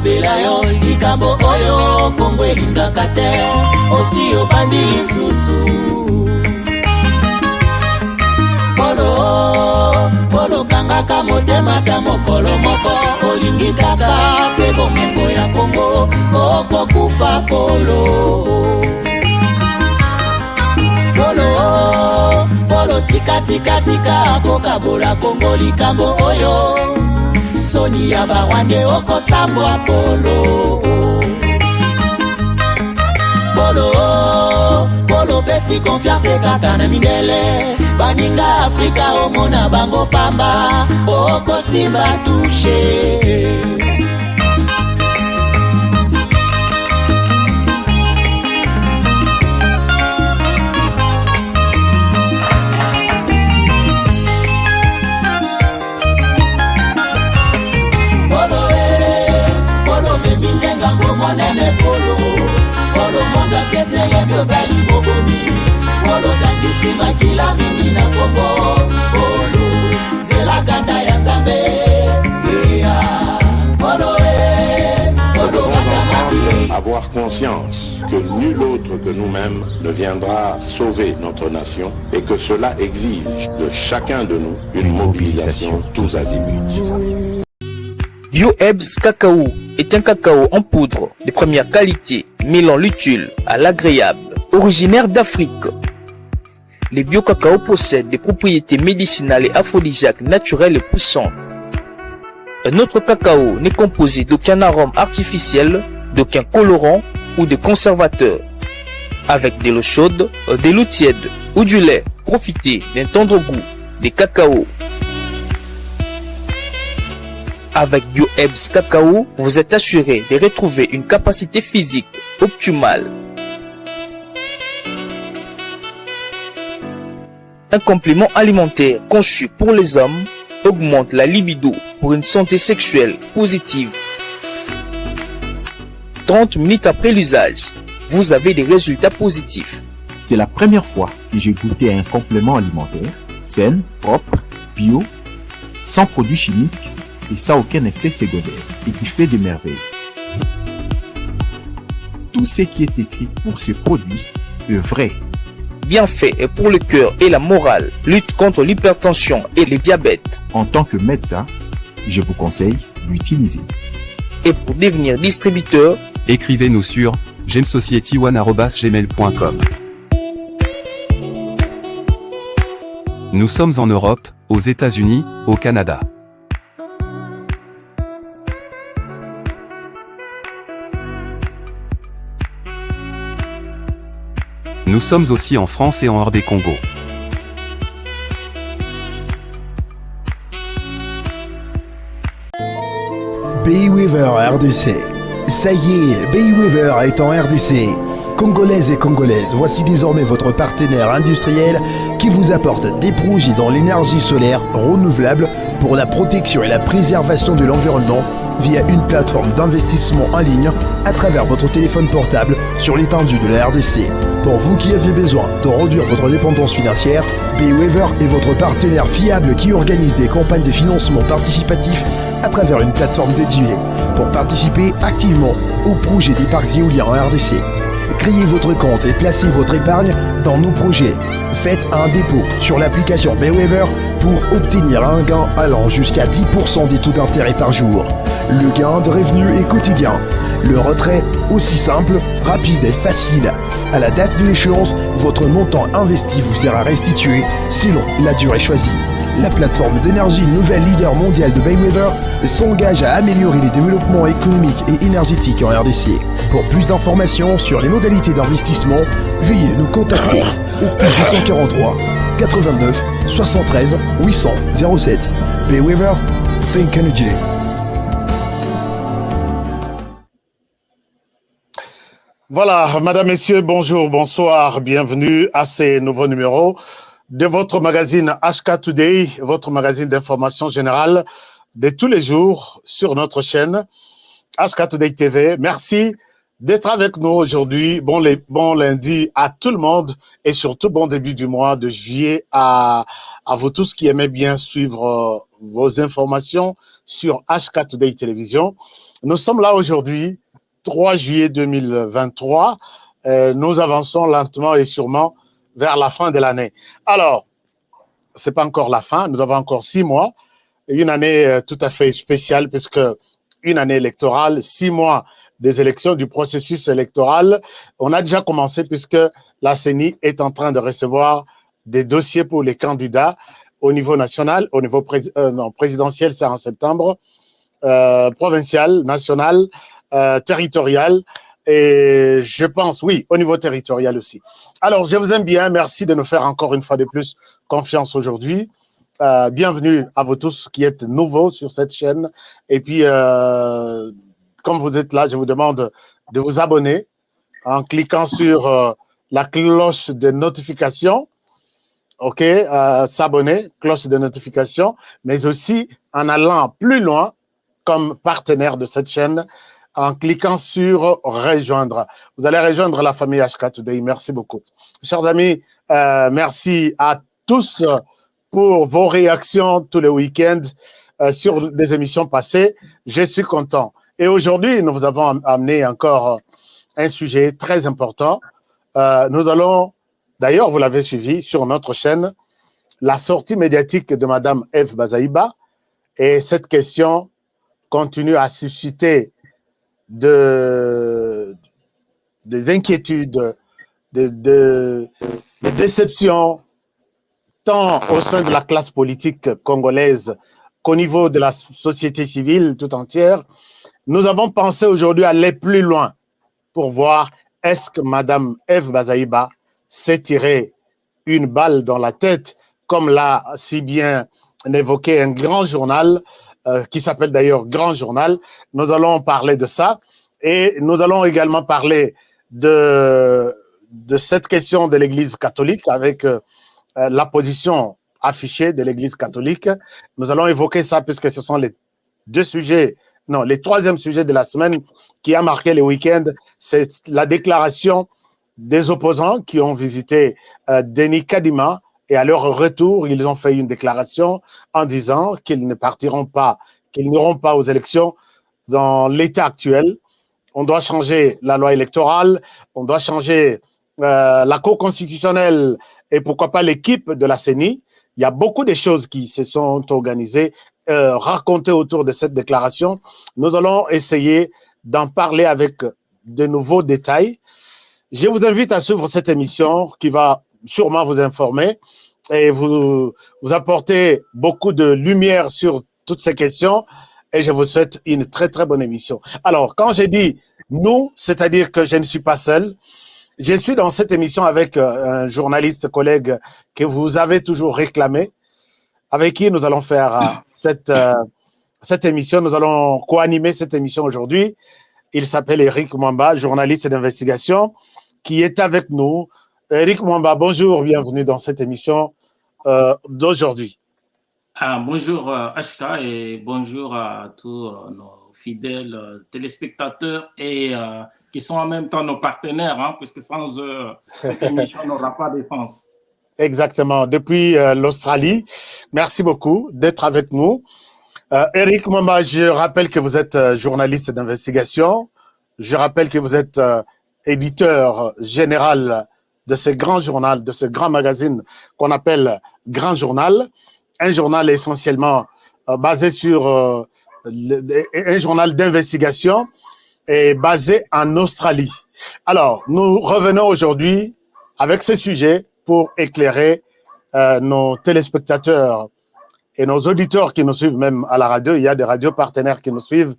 lobela yo likambo oyo Kongo elingaka te osi obandi lisusu Polo kangaka motema ta mokolo moko olingi kaka sebo mongo ya Kongo okokufa Polo tika kokabola Kongo likambo oyo soni ya barwande okosambwa Polo pesi confiance kaka na mindele baninga Afrika omona bango pamba okosimba touche Monene Polo monga kese ya biozali bobomi Polo tangisi makila mingi na Kongo Polo zela kanda ya Nzambe Polo katamaki Avoir conscience que nul autre que nous-mêmes ne viendra sauver notre nation et que cela exige de chacun de nous une mobilisation tous azimuts. BioEbs Cacao est un cacao en poudre de première qualité, mêlant l'utile à l'agréable, originaire d'Afrique. Les bio-cacao possèdent des propriétés médicinales et aphrodisiaques naturelles et puissantes. Un autre cacao n'est composé d'aucun arôme artificiel, d'aucun colorant ou de conservateur. Avec de l'eau chaude, de l'eau tiède ou du lait, profitez d'un tendre goût des cacao. Avec BioEbs Cacao, vous êtes assuré de retrouver une capacité physique optimale. Un complément alimentaire conçu pour les hommes augmente la libido pour une santé sexuelle positive. 30 minutes après l'usage, vous avez des résultats positifs. C'est la première fois que j'ai goûté un complément alimentaire sain, propre, bio, sans produits chimiques et sans aucun effet secondaire et qui fait des merveilles. Tout ce qui est écrit pour ce produit est vrai. Bienfait est pour le cœur et la morale, lutte contre l'hypertension et le diabète. En tant que médecin, je vous conseille d'utiliser. Et pour devenir distributeur, écrivez-nous sur gemsociety1@gmail.com. Nous sommes en Europe, aux États-Unis, au Canada. Nous sommes aussi en France et en hors des Congo. Bayweaver RDC. Ça y est, Bayweaver est en RDC. Congolaises et Congolaises, voici désormais votre partenaire industriel qui vous apporte des projets dans l'énergie solaire renouvelable pour la protection et la préservation de l'environnement via une plateforme d'investissement en ligne à travers votre téléphone portable sur l'étendue de la RDC. Pour vous qui avez besoin de réduire votre dépendance financière, Bayweaver est votre partenaire fiable qui organise des campagnes de financement participatif à travers une plateforme dédiée pour participer activement au projet des parcs éoliens en RDC. Créez votre compte et placez votre épargne dans nos projets. Faites un dépôt sur l'application Bayweaver pour obtenir un gain allant jusqu'à 10% des taux d'intérêt par jour. Le gain de revenu est quotidien. Le retrait aussi simple, rapide et facile. À la date de l'échéance, votre montant investi vous sera restitué selon la durée choisie. La plateforme d'énergie nouvelle leader mondial de Bayweaver s'engage à améliorer les développements économiques et énergétiques en RDC. Pour plus d'informations sur les modalités d'investissement, veuillez nous contacter au plus 243 89 73 800 07. Bayweaver, Think Energy. Voilà, madame, messieurs, bonjour, bonsoir, bienvenue à ces nouveaux numéros de votre magazine HK Today, votre magazine d'information générale de tous les jours sur notre chaîne HK Today TV. Merci d'être avec nous aujourd'hui. Bon lundi à tout le monde et surtout bon début du mois de juillet à vous tous qui aimez bien suivre vos informations sur HK Today Télévision. Nous sommes là aujourd'hui, 3 juillet 2023. Nous avançons lentement et sûrement vers la fin de l'année. Alors, c'est pas encore la fin, nous avons encore 6 mois. Une année tout à fait spéciale puisque une année électorale, 6 mois des élections, du processus électoral. On a déjà commencé puisque la CENI est en train de recevoir des dossiers pour les candidats au niveau national, au niveau présidentiel, c'est en septembre, provincial, national, territorial, et je pense, oui, au niveau territorial aussi. Alors, je vous aime bien, merci de nous faire encore une fois de plus confiance aujourd'hui. Bienvenue à vous tous qui êtes nouveaux sur cette chaîne. Et puis, comme vous êtes là, je vous demande de vous abonner en cliquant sur la cloche de notification. OK, s'abonner, cloche de notification, mais aussi en allant plus loin comme partenaire de cette chaîne en cliquant sur rejoindre. Vous allez rejoindre la famille HK Today. Merci beaucoup. Chers amis, merci à tous pour vos réactions tous les week-ends sur des émissions passées. Je suis content. Et aujourd'hui, nous vous avons amené encore un sujet très important. Nous allons, d'ailleurs, vous l'avez suivi sur notre chaîne, la sortie médiatique de Madame Eve Bazaïba. Et cette question continue à susciter des inquiétudes, des déceptions, tant au sein de la classe politique congolaise qu'au niveau de la société civile tout entière. Nous avons pensé aujourd'hui aller plus loin pour voir est-ce que Madame Eve Bazaïba s'est tiré une balle dans la tête, comme l'a si bien évoqué un grand journal, qui s'appelle d'ailleurs Grand Journal. Nous allons parler de ça et nous allons également parler de cette question de l'Église catholique avec la position affichée de l'Église catholique. Nous allons évoquer ça puisque ce sont les troisième sujet de la semaine qui a marqué les week-ends. C'est la déclaration des opposants qui ont visité Denis Kadima. Et à leur retour, ils ont fait une déclaration en disant qu'ils ne partiront pas, qu'ils n'iront pas aux élections dans l'état actuel. On doit changer la loi électorale, on doit changer la Cour constitutionnelle et pourquoi pas l'équipe de la CENI. Il y a beaucoup de choses qui se sont organisées, racontées autour de cette déclaration. Nous allons essayer d'en parler avec de nouveaux détails. Je vous invite à suivre cette émission qui va sûrement vous informer et vous apporter beaucoup de lumière sur toutes ces questions et je vous souhaite une très très bonne émission. Alors, quand j'ai dit nous, c'est-à-dire que je ne suis pas seul, je suis dans cette émission avec un journaliste collègue que vous avez toujours réclamé, avec qui nous allons faire cette émission, nous allons co-animer cette émission aujourd'hui. Il s'appelle Eric Mwamba, journaliste d'investigation, qui est avec nous. Eric Mwamba, bonjour, bienvenue dans cette émission d'aujourd'hui. Bonjour HK et bonjour à tous nos fidèles téléspectateurs et qui sont en même temps nos partenaires, hein, puisque sans eux, cette émission n'aura pas de sens. Exactement, depuis l'Australie. Merci beaucoup d'être avec nous. Eric Mwamba, je rappelle que vous êtes journaliste d'investigation. Je rappelle que vous êtes éditeur général de ce grand journal, de ce grand magazine qu'on appelle Grand Journal, un journal essentiellement basé sur un journal d'investigation et basé en Australie. Alors, nous revenons aujourd'hui avec ce sujet pour éclairer nos téléspectateurs et nos auditeurs qui nous suivent même à la radio. Il y a des radios partenaires qui nous suivent.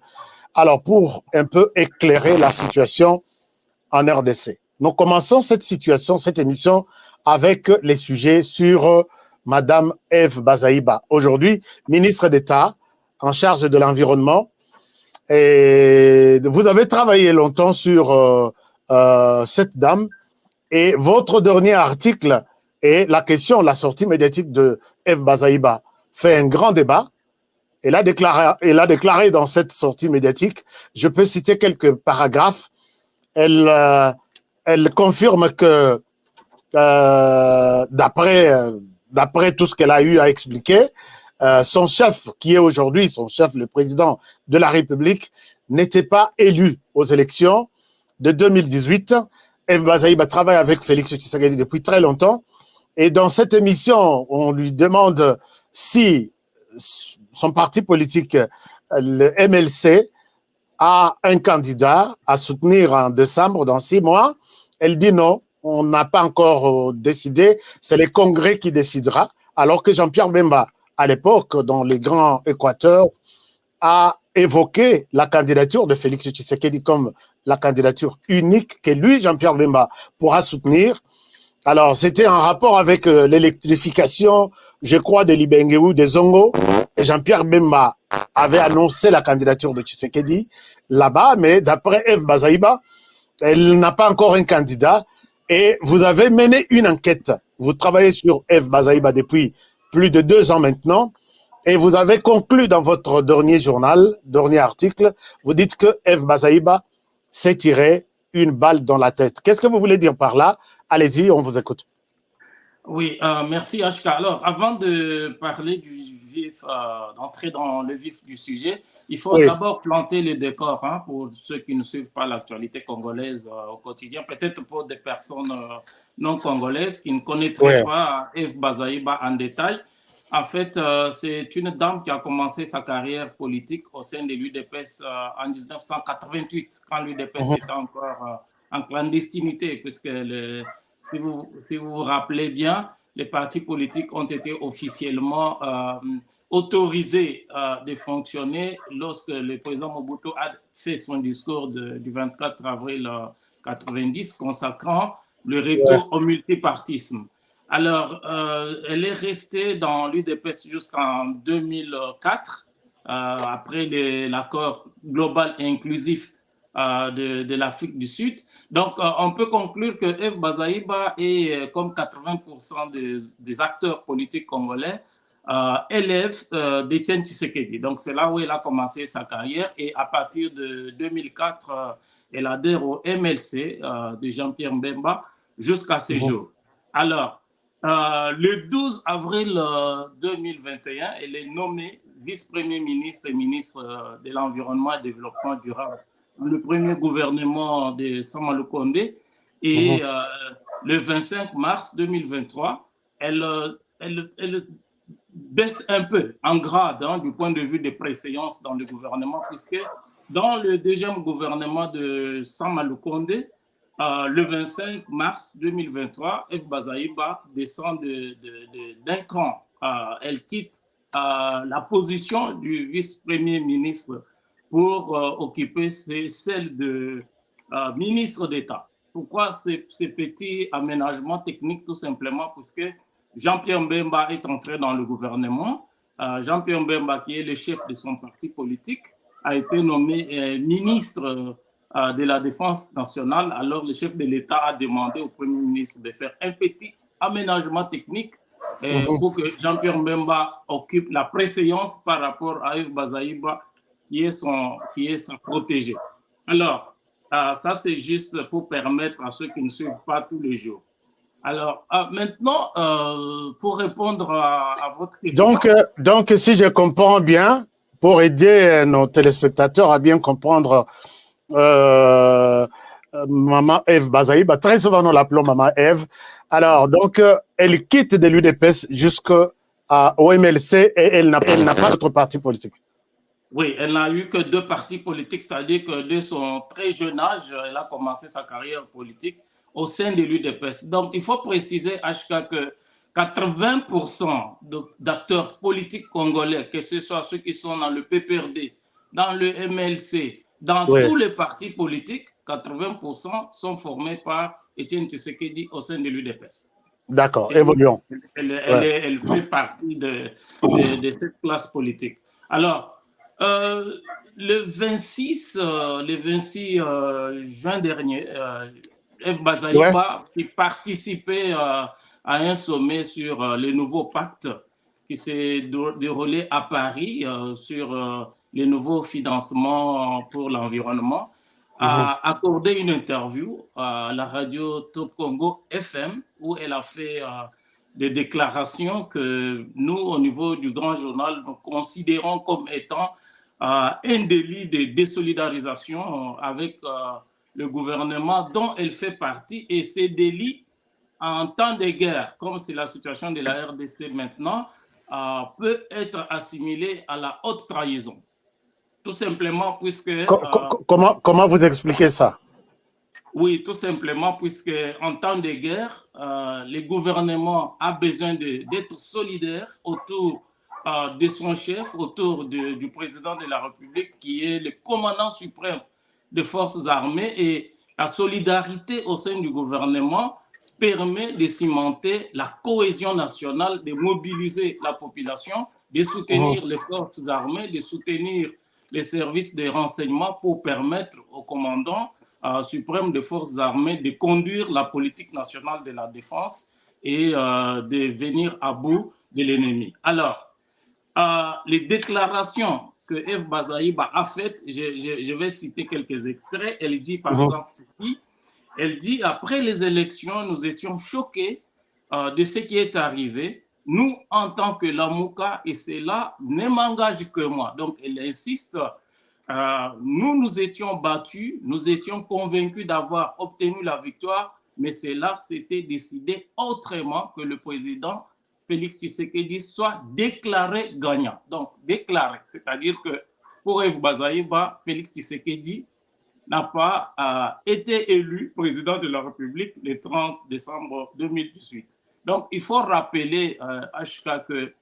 Alors, pour un peu éclairer la situation en RDC. Nous commençons cette émission avec les sujets sur Madame Eve Bazaïba, aujourd'hui ministre d'État en charge de l'environnement. Et vous avez travaillé longtemps sur cette dame et votre dernier article et la question, la sortie médiatique de Eve Bazaïba fait un grand débat. Elle a déclaré dans cette sortie médiatique, je peux citer quelques paragraphes. elle confirme que d'après tout ce qu'elle a eu à expliquer, son chef, qui est aujourd'hui son chef, le président de la République, n'était pas élu aux élections de 2018. F. Bazaïba travaille avec Félix Tshisekedi depuis très longtemps. Et dans cette émission, on lui demande si son parti politique, le MLC, a un candidat à soutenir en décembre, dans 6 mois. Elle dit non, on n'a pas encore décidé, c'est le Congrès qui décidera. Alors que Jean-Pierre Bemba, à l'époque, dans les grands Équateurs, a évoqué la candidature de Félix Tshisekedi comme la candidature unique que lui, Jean-Pierre Bemba, pourra soutenir. Alors, c'était en rapport avec l'électrification, je crois, de Libengeu, de Zongo. Et Jean-Pierre Bemba avait annoncé la candidature de Tshisekedi là-bas, mais d'après F. Bazaïba, elle n'a pas encore un candidat. Et vous avez mené une enquête. Vous travaillez sur F. Bazaïba depuis plus de 2 ans maintenant. Et vous avez conclu dans votre dernier journal, dernier article, vous dites que F. Bazaïba s'est tiré une balle dans la tête. Qu'est-ce que vous voulez dire par là? Allez-y, on vous écoute. Oui, merci HK. Alors, avant de parler du vif, d'entrer dans le vif du sujet, il faut d'abord planter le décor pour ceux qui ne suivent pas l'actualité congolaise au quotidien, peut-être pour des personnes non congolaises qui ne connaîtraient pas F. Bazaïba en détail. En fait, c'est une dame qui a commencé sa carrière politique au sein de l'UDPS en 1988, quand l'UDPS était encore en clandestinité, puisque si vous vous rappelez bien, les partis politiques ont été officiellement autorisés de fonctionner lorsque le président Mobutu a fait son discours du 24 avril 1990 consacrant le retour au multipartisme. Alors, elle est restée dans l'UDPS jusqu'en 2004, après l'accord global et inclusif de l'Afrique du Sud. Donc, on peut conclure que F. Bazaïba est, comme 80% des acteurs politiques congolais, élève d'Étienne Tshisekedi. Donc, c'est là où elle a commencé sa carrière. Et à partir de 2004, elle adhère au MLC de Jean-Pierre Bemba jusqu'à ce jour. Alors, le 12 avril 2021, elle est nommée vice-premier ministre et ministre de l'Environnement et Développement durable dans le premier gouvernement de Sama Lukonde. Et le 25 mars 2023, elle baisse un peu en grade du point de vue des préséances dans le gouvernement, puisque dans le deuxième gouvernement de Sama Lukonde, le 25 mars 2023, F. Bazaïba descend d'un cran. Elle quitte la position du vice-premier ministre pour occuper celle de ministre d'État. Pourquoi ces petits aménagements techniques? Tout simplement parce que Jean-Pierre Bemba est entré dans le gouvernement. Jean-Pierre Bemba, qui est le chef de son parti politique, a été nommé ministre de la Défense nationale. Alors, le chef de l'État a demandé au Premier ministre de faire un petit aménagement technique pour que Jean-Pierre Bemba occupe la préséance par rapport à F. Bazaïba, qui est son protégé. Alors, ça, c'est juste pour permettre à ceux qui ne suivent pas tous les jours. Alors, maintenant, pour répondre à votre question... Donc, si je comprends bien, pour aider nos téléspectateurs à bien comprendre Maman Eve Bazaïba, très souvent nous l'appelons Maman Eve. Alors, donc, elle quitte de l'UDPS jusqu'au MLC et elle n'a pas d'autre parti politique. Oui, elle n'a eu que 2 partis politiques, c'est-à-dire que dès son très jeune âge, elle a commencé sa carrière politique au sein de l'UDPS. Donc, il faut préciser, HK, que 80% d'acteurs politiques congolais, que ce soit ceux qui sont dans le PPRD, dans le MLC, dans tous les partis politiques, 80% sont formés par Étienne Tshisekedi au sein de l'UDPS. D'accord, évoluons. Elle fait partie de cette classe politique. Alors, le 26 juin dernier, F. Bazaïba, qui participait à un sommet sur les nouveaux pactes qui s'est déroulé à Paris sur les nouveaux financements pour l'environnement, a accordé une interview à la radio Top Congo FM où elle a fait des déclarations que nous, au niveau du Grand Journal, nous considérons comme étant un délit de désolidarisation avec le gouvernement dont elle fait partie. Et ces délits, en temps de guerre, comme c'est la situation de la RDC maintenant, peut être assimilé à la haute trahison. Tout simplement puisque... Comment vous expliquez ça? Oui, tout simplement puisque en temps de guerre, le gouvernement a besoin d'être solidaire autour de son chef, autour du président de la République, qui est le commandant suprême des forces armées. Et la solidarité au sein du gouvernement permet de cimenter la cohésion nationale, de mobiliser la population, de soutenir les forces armées, de soutenir les services de renseignement pour permettre au commandant suprême des forces armées de conduire la politique nationale de la défense et de venir à bout de l'ennemi. Alors, les déclarations que F. Bazaïba a faites, je vais citer quelques extraits. Elle dit par exemple ceci, elle dit « Après les élections, nous étions choqués de ce qui est arrivé. Nous, en tant que Lamouka, et cela ne m'engage que moi. » Donc, elle insiste, nous étions battus, nous étions convaincus d'avoir obtenu la victoire, mais cela s'était décidé autrement que le président Félix Tshisekedi soit déclaré gagnant. Donc, déclaré, c'est-à-dire que pour F. Bazaïba, Félix Tshisekedi n'a pas été élu président de la République le 30 décembre 2018. Donc, il faut rappeler, HK, que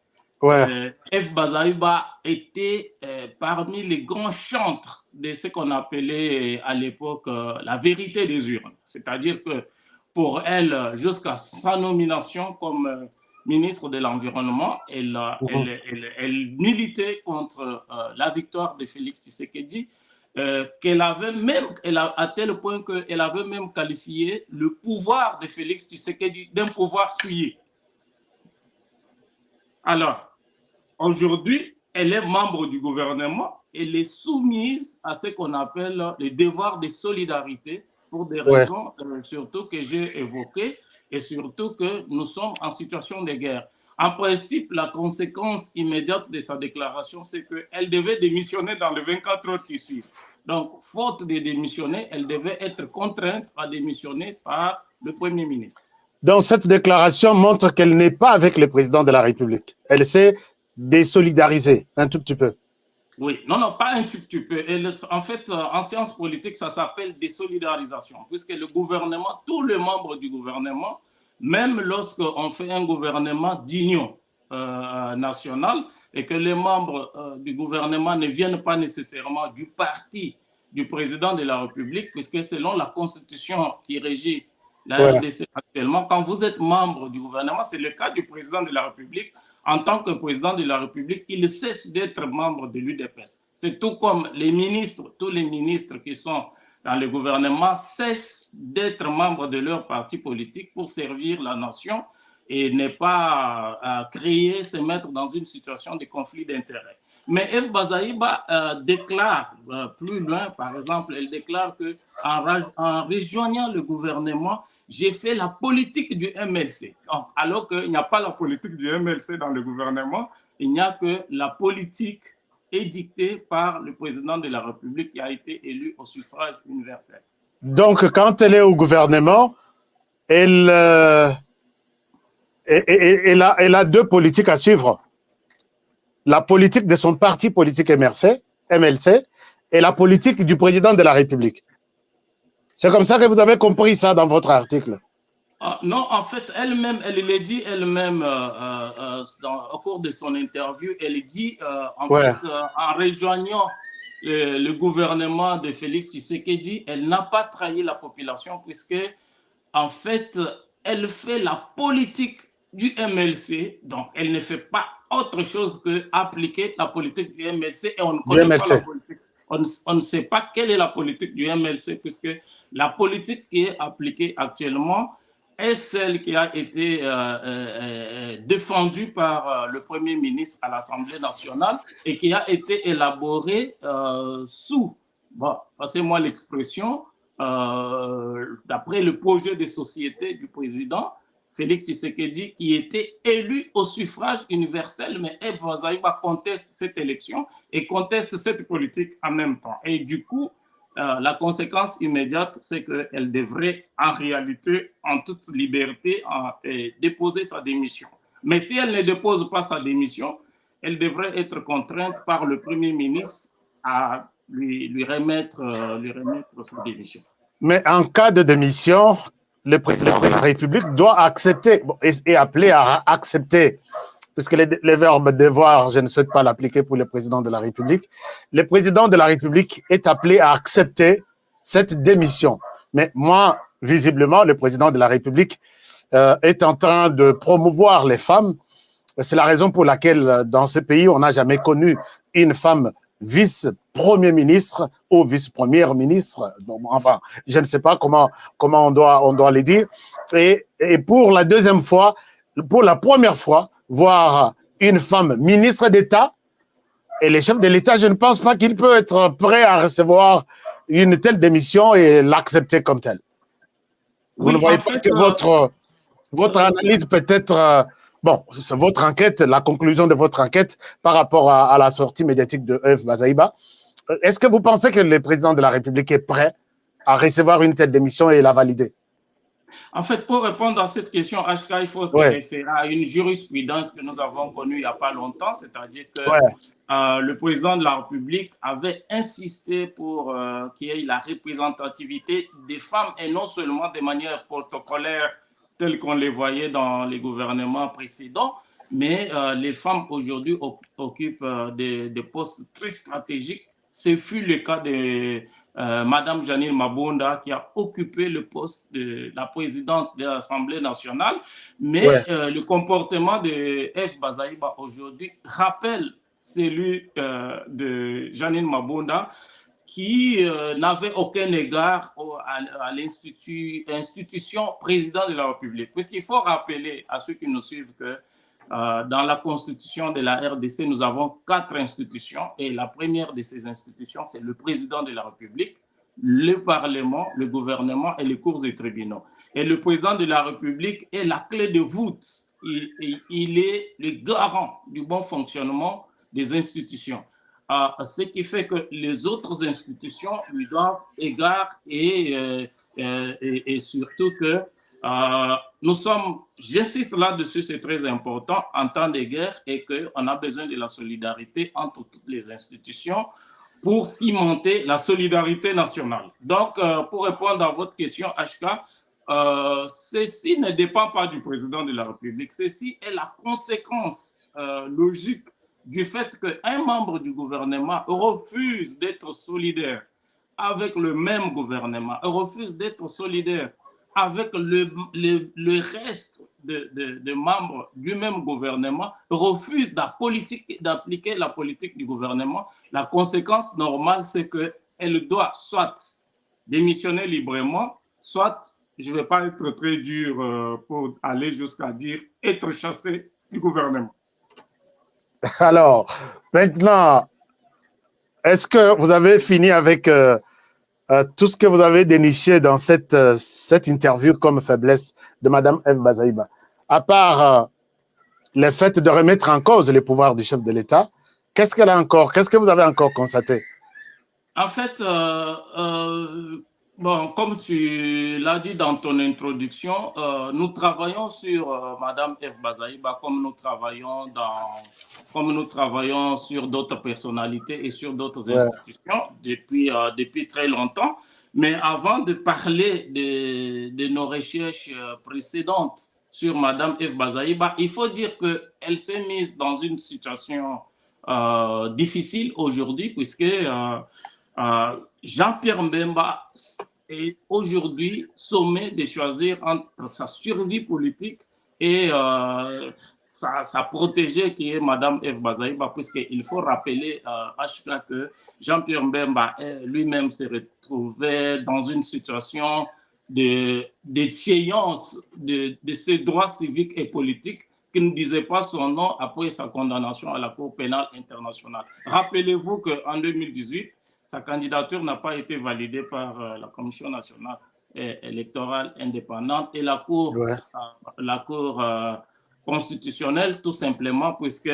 F. Bazaïba était parmi les grands chantres de ce qu'on appelait à l'époque la vérité des urnes. C'est-à-dire que pour elle, jusqu'à sa nomination comme ministre de l'Environnement, elle militait contre la victoire de Félix Tshisekedi, qu'elle avait même, à tel point qu'elle avait même qualifié le pouvoir de Félix Tshisekedi d'un pouvoir souillé. Alors, aujourd'hui, elle est membre du gouvernement, elle est soumise à ce qu'on appelle les devoirs de solidarité pour des raisons surtout que j'ai évoquées et surtout que nous sommes en situation de guerre. En principe, la conséquence immédiate de sa déclaration, c'est qu'elle devait démissionner dans les 24 heures qui suivent. Donc, faute de démissionner, elle devait être contrainte à démissionner par le Premier ministre. Donc, cette déclaration montre qu'elle n'est pas avec le président de la République. Elle s'est désolidarisée un tout petit peu. Oui, non, pas un tout petit peu. En fait, en sciences politiques, ça s'appelle désolidarisation, puisque le gouvernement, tous les membres du gouvernement, même lorsqu'on fait un gouvernement d'union nationale et que les membres du gouvernement ne viennent pas nécessairement du parti du président de la République, puisque selon la constitution qui régit la RDC actuellement, quand vous êtes membre du gouvernement, c'est le cas du président de la République. En tant que président de la République, il cesse d'être membre de l'UDPS. C'est tout comme les ministres, tous les ministres qui sont dans le gouvernement cessent d'être membres de leur parti politique pour servir la nation et ne pas créer, se mettre dans une situation de conflit d'intérêts. Mais F. Bazaïba déclare plus loin, par exemple, elle déclare qu'en rejoignant le gouvernement, j'ai fait la politique du MLC. Alors qu'il n'y a pas la politique du MLC dans le gouvernement, il n'y a que la politique édictée par le président de la République qui a été élu au suffrage universel. Donc, quand elle est au gouvernement, elle a deux politiques à suivre. La politique de son parti politique MLC et la politique du président de la République. C'est comme ça que vous avez compris ça dans votre article. Non, en fait, elle-même, elle l'a dit elle-même au cours de son interview, elle dit en rejoignant le gouvernement de Félix Tshisekedi, elle n'a pas trahi la population puisque, en fait, elle fait la politique du MLC, donc elle ne fait pas autre chose que appliquer la politique du MLC et on ne connaît pas la politique. On ne sait pas quelle est la politique du MLC puisque la politique qui est appliquée actuellement est celle qui a été défendue par le Premier ministre à l'Assemblée nationale et qui a été élaborée sous bon, passez-moi l'expression, d'après le projet de société du président Félix Tshisekedi, qui était élu au suffrage universel, mais Eve Bazaïba conteste cette élection et conteste cette politique en même temps. Et du coup, la conséquence immédiate, c'est qu'elle devrait en réalité, en toute liberté, déposer sa démission. Mais si elle ne dépose pas sa démission, elle devrait être contrainte par le Premier ministre à lui remettre sa démission. Mais en cas de démission, le président de la République doit accepter et appeler à accepter, puisque les verbes devoir, je ne souhaite pas l'appliquer pour le président de la République. Le président de la République est appelé à accepter cette démission. Mais moi, visiblement, le président de la République est en train de promouvoir les femmes. C'est la raison pour laquelle, dans ce pays, on n'a jamais connu une femme vice-premier ministre ou vice-première ministre. Enfin, je ne sais pas comment on doit le dire. Et pour la deuxième fois, pour la première fois, voir une femme ministre d'État, et le chef de l'État, je ne pense pas qu'il peut être prêt à recevoir une telle démission et l'accepter comme telle. Vous ne voyez pas que votre analyse peut être... bon, c'est votre enquête, la conclusion de votre enquête par rapport à la sortie médiatique de Eve Bazaïba. Est-ce que vous pensez que le président de la République est prêt à recevoir une telle démission et la valider? En fait, pour répondre à cette question, HK, il faut se référer à une jurisprudence que nous avons connue il n'y a pas longtemps, c'est-à-dire que le président de la République avait insisté pour qu'il y ait la représentativité des femmes et non seulement de manière protocolaire telles qu'on les voyait dans les gouvernements précédents, mais les femmes aujourd'hui occupent des postes très stratégiques. Ce fut le cas de Madame Janine Mabunda qui a occupé le poste de la présidente de l'Assemblée nationale. Mais le comportement de Eve Bazaïba aujourd'hui rappelle celui de Janine Mabunda qui n'avait aucun égard à l'institution président de la République. Puisqu'il faut rappeler à ceux qui nous suivent que dans la constitution de la RDC, nous avons 4 institutions et la première de ces institutions, c'est le président de la République, le Parlement, le gouvernement et les cours et tribunaux. Et le président de la République est la clé de voûte. Il est le garant du bon fonctionnement des institutions. Ce qui fait que les autres institutions lui doivent égard et surtout que nous sommes, j'insiste là-dessus, c'est très important en temps de guerre et qu'on a besoin de la solidarité entre toutes les institutions pour cimenter la solidarité nationale. Donc, pour répondre à votre question, HK, ceci ne dépend pas du président de la République. Ceci est la conséquence logique du fait qu'un membre du gouvernement refuse d'être solidaire avec le même gouvernement, refuse d'être solidaire avec le reste de membres du même gouvernement, refuse d'appliquer la politique du gouvernement. La conséquence normale, c'est qu'elle doit soit démissionner librement, soit, je ne vais pas être très dur pour aller jusqu'à dire, être chassée du gouvernement. Alors, maintenant, est-ce que vous avez fini avec tout ce que vous avez déniché dans cette interview comme faiblesse de Mme Eve Bazaïba? À part le fait de remettre en cause les pouvoirs du chef de l'État, qu'est-ce que vous avez encore constaté? En fait, bon, comme tu l'as dit dans ton introduction, nous travaillons sur Mme Eve Bazaïba comme nous travaillons sur d'autres personnalités et sur d'autres institutions depuis très longtemps. Mais avant de parler de nos recherches précédentes sur Mme Eve Bazaïba, il faut dire qu'elle s'est mise dans une situation difficile aujourd'hui puisque Jean-Pierre Mbemba est aujourd'hui sommé de choisir entre sa survie politique et sa protégée qui est Mme Eve Bazaïba, puisqu'il faut rappeler HK que Jean-Pierre Mbemba lui-même s'est retrouvé dans une situation d'échéance de ses droits civiques et politiques qui ne disait pas son nom après sa condamnation à la Cour pénale internationale. Rappelez-vous qu'en 2018, sa candidature n'a pas été validée par la Commission nationale électorale indépendante et la Cour, constitutionnelle, tout simplement, puisque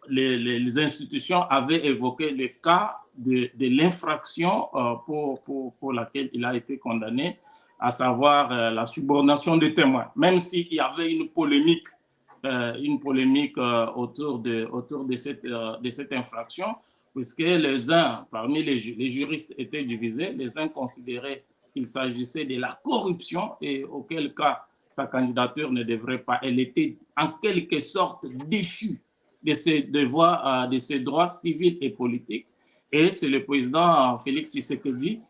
les institutions avaient évoqué le cas de l'infraction pour laquelle il a été condamné, à savoir la subornation des témoins. Même s'il y avait une polémique autour de cette infraction, puisque les uns, parmi les juristes, étaient divisés. Les uns considéraient qu'il s'agissait de la corruption et auquel cas sa candidature ne devrait pas. Elle était en quelque sorte déchue de ses devoirs, de ses droits civils et politiques. Et c'est le président Félix Tshisekedi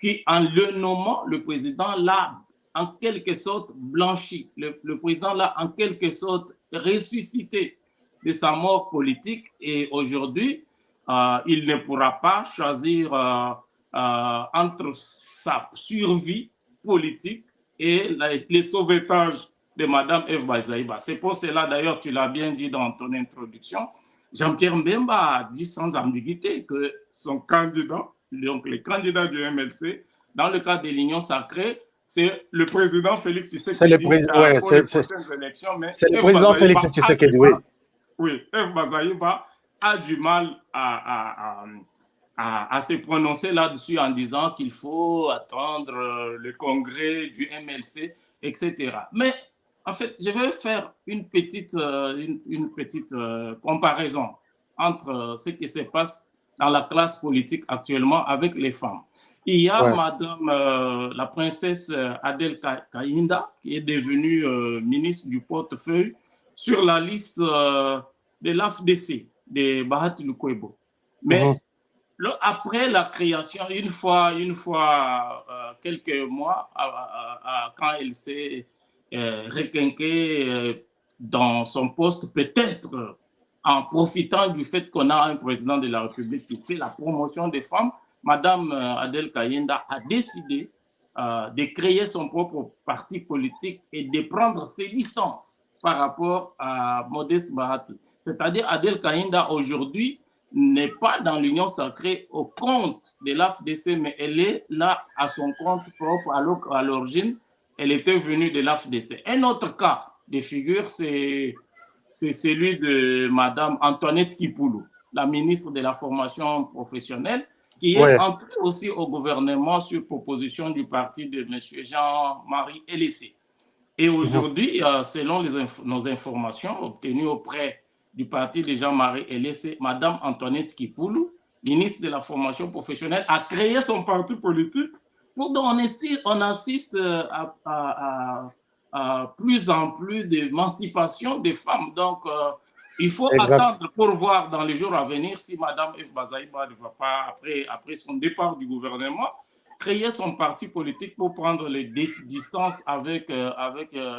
qui, en le nommant, le président l'a en quelque sorte blanchi. Le président l'a en quelque sorte ressuscité de sa mort politique. Et aujourd'hui, il ne pourra pas choisir entre sa survie politique et les sauvetages de Mme Eve Bazaïba. C'est pour cela, d'ailleurs, tu l'as bien dit dans ton introduction, Jean-Pierre Mbemba a dit sans ambiguïté que son candidat, donc le candidat du MLC, dans le cadre de l'Union sacrée, c'est le président Félix Tshisekedi. C'est le président, c'est le président Félix Tshisekedi, oui. Oui, Eve Bazaïba a du mal à se prononcer là-dessus en disant qu'il faut attendre le congrès du MLC, etc. Mais en fait, je vais faire une petite comparaison entre ce qui se passe dans la classe politique actuellement avec les femmes. Il y a Madame la princesse Adel Kainda qui est devenue ministre du portefeuille sur la liste de l'AFDC, de Bahati Lukwebo. Mais après la création, une fois quelques mois, quand elle s'est requinquée dans son poste, peut-être en profitant du fait qu'on a un président de la République qui fait la promotion des femmes, Madame Adel Kayenda a décidé de créer son propre parti politique et de prendre ses licences par rapport à Modeste Bahati. C'est-à-dire Adel Kayenda aujourd'hui n'est pas dans l'Union sacrée au compte de l'AFDC, mais elle est là à son compte propre, alors qu'à l'origine, elle était venue de l'AFDC. Un autre cas de figure, c'est celui de Madame Antoinette Kipoulou, la ministre de la formation professionnelle, qui est entrée aussi au gouvernement sur proposition du parti de M. Jean-Marie Elessé. Et aujourd'hui, selon nos informations obtenues auprès du parti de Jean-Marie Elessé, Madame Antoinette Kipoulou, ministre de la formation professionnelle, a créé son parti politique pour dont on assiste à plus en plus d'émancipation des femmes. Donc, il faut attendre pour voir dans les jours à venir si Mme Eve Bazaïba ne va pas, après son départ du gouvernement, créer son parti politique pour prendre les distances avec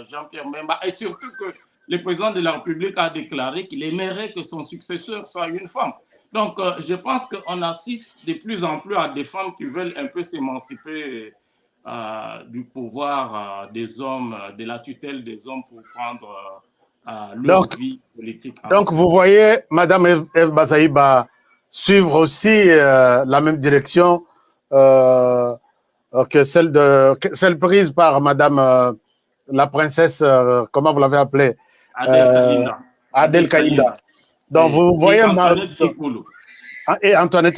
Jean-Pierre Mbemba. Et surtout que le président de la République a déclaré qu'il aimerait que son successeur soit une femme. Donc, je pense qu'on assiste de plus en plus à des femmes qui veulent un peu s'émanciper du pouvoir des hommes, de la tutelle des hommes pour prendre leur vie politique. Donc, vous voyez Mme Eve Bazaïba suivre aussi la même direction que celle prise par Mme la princesse, comment vous l'avez appelée, Adel Kaïda. Donc, vous voyez Antoinette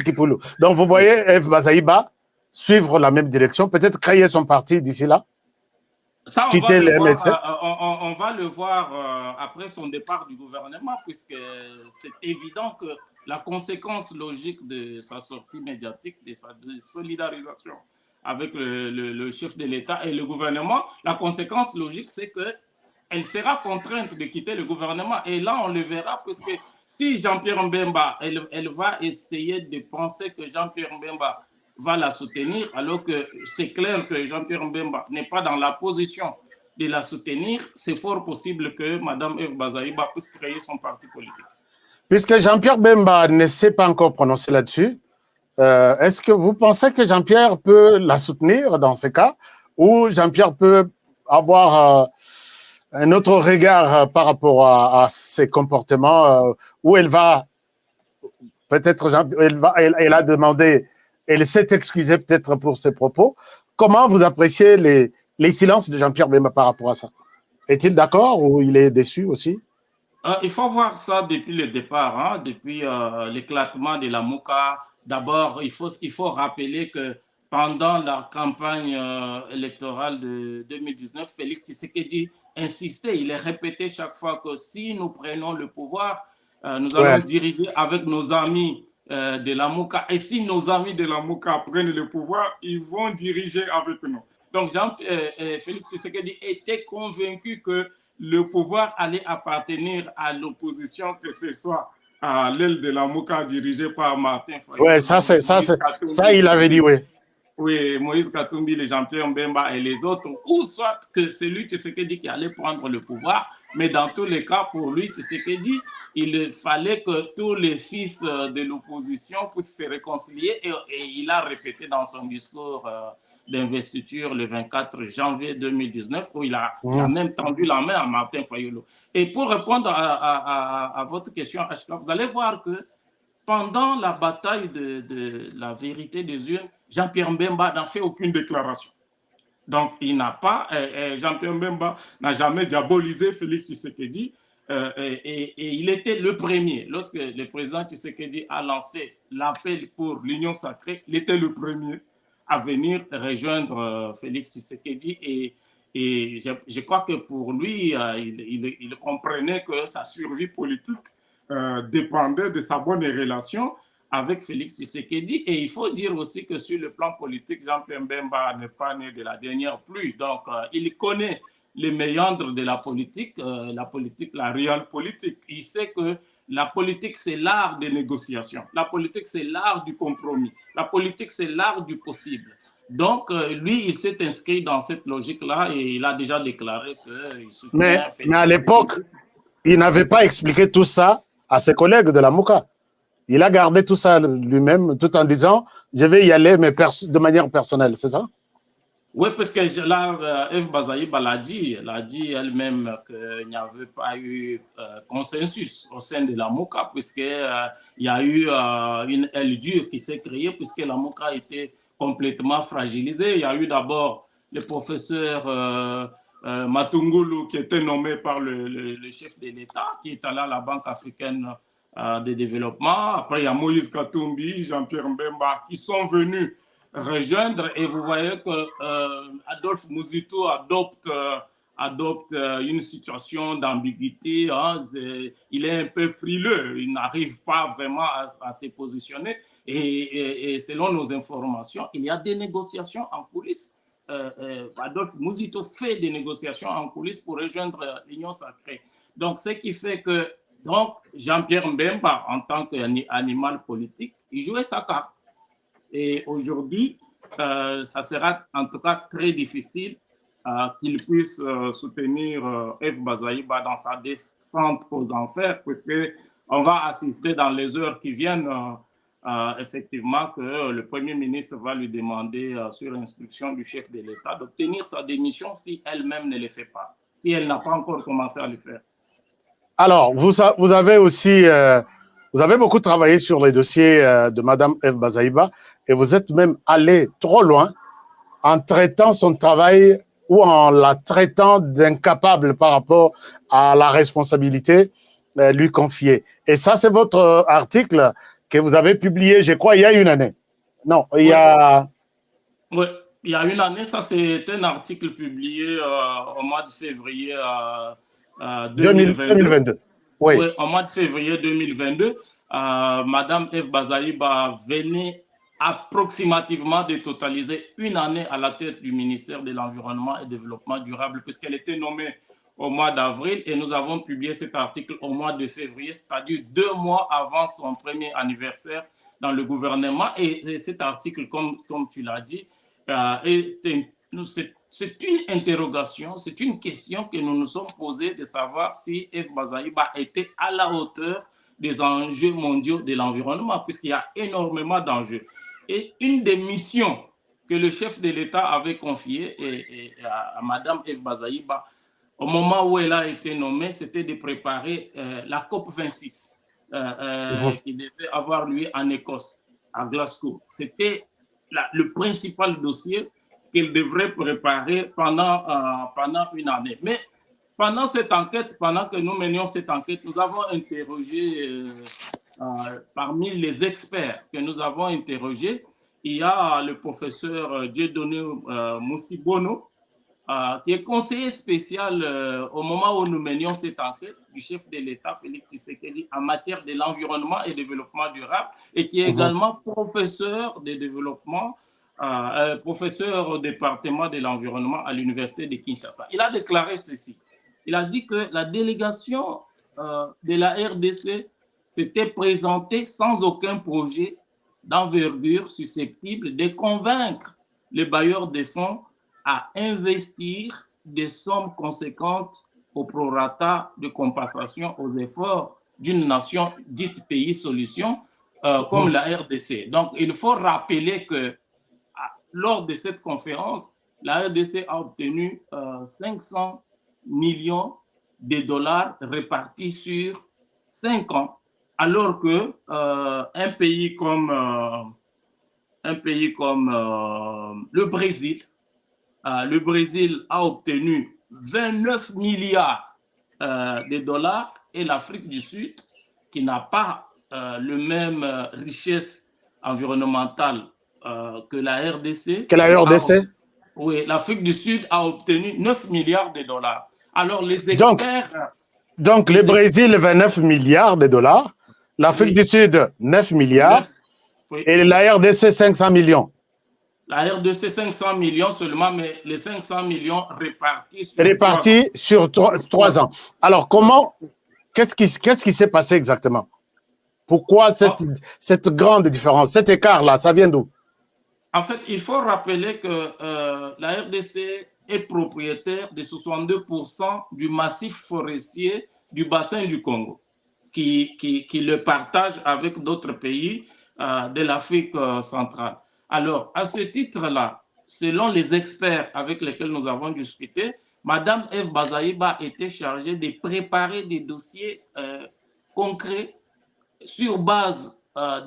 Kipoulou. Donc, vous voyez Eve Bazaïba suivre la même direction, peut-être créer son parti d'ici là. Ça, quitter les MLC. On va le voir après son départ du gouvernement, puisque c'est évident que la conséquence logique de sa sortie médiatique, de sa solidarisation avec le chef de l'État et le gouvernement, la conséquence logique, c'est qu'elle sera contrainte de quitter le gouvernement. Et là, on le verra, puisque si Jean-Pierre Mbemba, elle va essayer de penser que Jean-Pierre Mbemba va la soutenir, alors que c'est clair que Jean-Pierre Mbemba n'est pas dans la position de la soutenir, c'est fort possible que Mme Eve Bazaïba puisse créer son parti politique. Puisque Jean-Pierre Mbemba ne s'est pas encore prononcé là-dessus, est-ce que vous pensez que Jean-Pierre peut la soutenir dans ce cas, ou Jean-Pierre peut avoir un autre regard par rapport à ses comportements, où elle va Peut-être elle a demandé, elle s'est excusée peut-être pour ses propos. Comment vous appréciez les silences de Jean-Pierre Bemba par rapport à ça? Est-il d'accord ou il est déçu aussi? Il faut voir ça depuis le départ, hein, depuis l'éclatement de la MOUCA. D'abord, il faut rappeler que pendant la campagne électorale de 2019, Félix Tshisekedi insistait, il est répété chaque fois que si nous prenons le pouvoir, nous allons diriger avec nos amis de la MOUCA. Et si nos amis de la MOUCA prennent le pouvoir, ils vont diriger avec nous. Donc, Félix Tshisekedi était convaincu que le pouvoir allait appartenir à l'opposition, que ce soit à l'aile de la MOUCA dirigée par Martin Fayulu. Oui, ça, il avait dit, oui. Oui, Moïse Katumbi, Jean-Pierre Bemba et les autres, ou soit que c'est lui, Tshisekedi, qui allait prendre le pouvoir, mais dans tous les cas, pour lui, Tshisekedi, il fallait que tous les fils de l'opposition puissent se réconcilier et il a répété dans son discours d'investiture le 24 janvier 2019 où il a même tendu la main à Martin Fayulu. Et pour répondre à votre question, Ashka, vous allez voir que pendant la bataille de la vérité des urnes, Jean-Pierre Bemba n'a fait aucune déclaration. Donc, Jean-Pierre Bemba n'a jamais diabolisé Félix Tshisekedi et il était le premier. Lorsque le président Tshisekedi a lancé l'appel pour l'Union sacrée, il était le premier à venir rejoindre Félix Tshisekedi et je crois que pour lui, il comprenait que sa survie politique dépendait de sa bonne relation avec Félix Tshisekedi. Et il faut dire aussi que sur le plan politique, Jean-Pierre Bemba n'est pas né de la dernière pluie. Donc, il connaît les méandres de la politique, la réelle politique. Il sait que la politique, c'est l'art des négociations. La politique, c'est l'art du compromis. La politique, c'est l'art du possible. Donc, lui, il s'est inscrit dans cette logique-là et il a déjà déclaré qu'il soutenait Félix. Mais à l'époque, il n'avait pas expliqué tout ça à ses collègues de la MOUCA. Il a gardé tout ça lui-même, tout en disant « je vais y aller, mais de manière personnelle », c'est ça? Oui, parce que là, Eve Bazaïba l'a dit elle-même qu'il n'y avait pas eu consensus au sein de la MOUCA, puisqu'il y a eu une aile dure qui s'est créée, puisque la MOUCA était complètement fragilisée. Il y a eu d'abord le professeur Matungulu qui était nommé par le chef de l'État, qui est allé à la Banque africaine de développement. Après, il y a Moïse Katumbi, Jean-Pierre Bemba qui sont venus rejoindre et vous voyez que Adolphe Muzito adopte une situation d'ambiguïté. Hein, il est un peu frileux, il n'arrive pas vraiment à se positionner et selon nos informations, il y a des négociations en coulisses. Adolphe Muzito fait des négociations en coulisses pour rejoindre l'Union sacrée. Donc, ce qui fait que Jean-Pierre Bemba, en tant qu'animal politique, il jouait sa carte. Et aujourd'hui, ça sera en tout cas très difficile qu'il puisse soutenir F. Bazaïba dans sa descente aux enfers, puisqu'on va assister dans les heures qui viennent, effectivement, que le Premier ministre va lui demander, sur instruction du chef de l'État, d'obtenir sa démission si elle-même ne le fait pas, si elle n'a pas encore commencé à le faire. Alors, vous avez aussi... vous avez beaucoup travaillé sur les dossiers de Mme Eve Bazaïba et vous êtes même allé trop loin en traitant son travail ou en la traitant d'incapable par rapport à la responsabilité lui confiée. Et ça, c'est votre article que vous avez publié, je crois, il y a une année. Non, il y a... Oui, il y a une année, ça c'est un article publié au mois de février 2022. Oui. Oui, au mois de février 2022, Madame Eve Bazaïba venait approximativement de totaliser une année à la tête du ministère de l'Environnement et du Développement durable, puisqu'elle était nommée au mois d'avril et nous avons publié cet article au mois de février, c'est-à-dire 2 mois avant son premier anniversaire dans le gouvernement. Et cet article, comme tu l'as dit, c'est une interrogation, c'est une question que nous nous sommes posée de savoir si Eve Bazaïba était à la hauteur des enjeux mondiaux de l'environnement, puisqu'il y a énormément d'enjeux. Et une des missions que le chef de l'État avait confiées à Mme Eve Bazaïba, au moment où elle a été nommée, c'était de préparer la COP26 qui devait avoir lieu en Écosse, à Glasgow. C'était le principal dossier qu'elle devrait préparer pendant une année. Mais pendant cette enquête, pendant que nous menions cette enquête, nous avons interrogé, parmi les experts que nous avons interrogés, il y a le professeur Dieudonné Moussibono, qui est conseiller spécial au moment où nous menions cette enquête du chef de l'État, Félix Tshisekedi, en matière de l'environnement et développement durable, et qui est également professeur de développement, professeur au département de l'environnement à l'université de Kinshasa. Il a déclaré ceci. Il a dit que la délégation de la RDC s'était présentée sans aucun projet d'envergure susceptible de convaincre les bailleurs de fonds à investir des sommes conséquentes au prorata de compensation aux efforts d'une nation dite pays solution comme la RDC. Donc, il faut rappeler que lors de cette conférence, la RDC a obtenu 500 millions de dollars répartis sur 5 ans, alors que un pays comme le Brésil a obtenu 29 milliards de dollars, et l'Afrique du Sud, qui n'a pas le même richesse environnementale que la RDC. Oui, l'Afrique du Sud a obtenu 9 milliards de dollars. Alors les experts... Donc le Brésil, 29 milliards de dollars, l'Afrique du Sud, 9 milliards, et la RDC, 500 millions. La RDC, 500 millions seulement, mais les 500 millions répartis sur 3 ans. Alors, qu'est-ce qui s'est passé exactement? Pourquoi cette grande différence, cet écart-là, ça vient d'où? En fait, il faut rappeler que la RDC est propriétaire de 62% du massif forestier du bassin du Congo, qui le partage avec d'autres pays de l'Afrique centrale. Alors, à ce titre-là, selon les experts avec lesquels nous avons discuté, Mme Eve Bazaïba était chargée de préparer des dossiers concrets sur base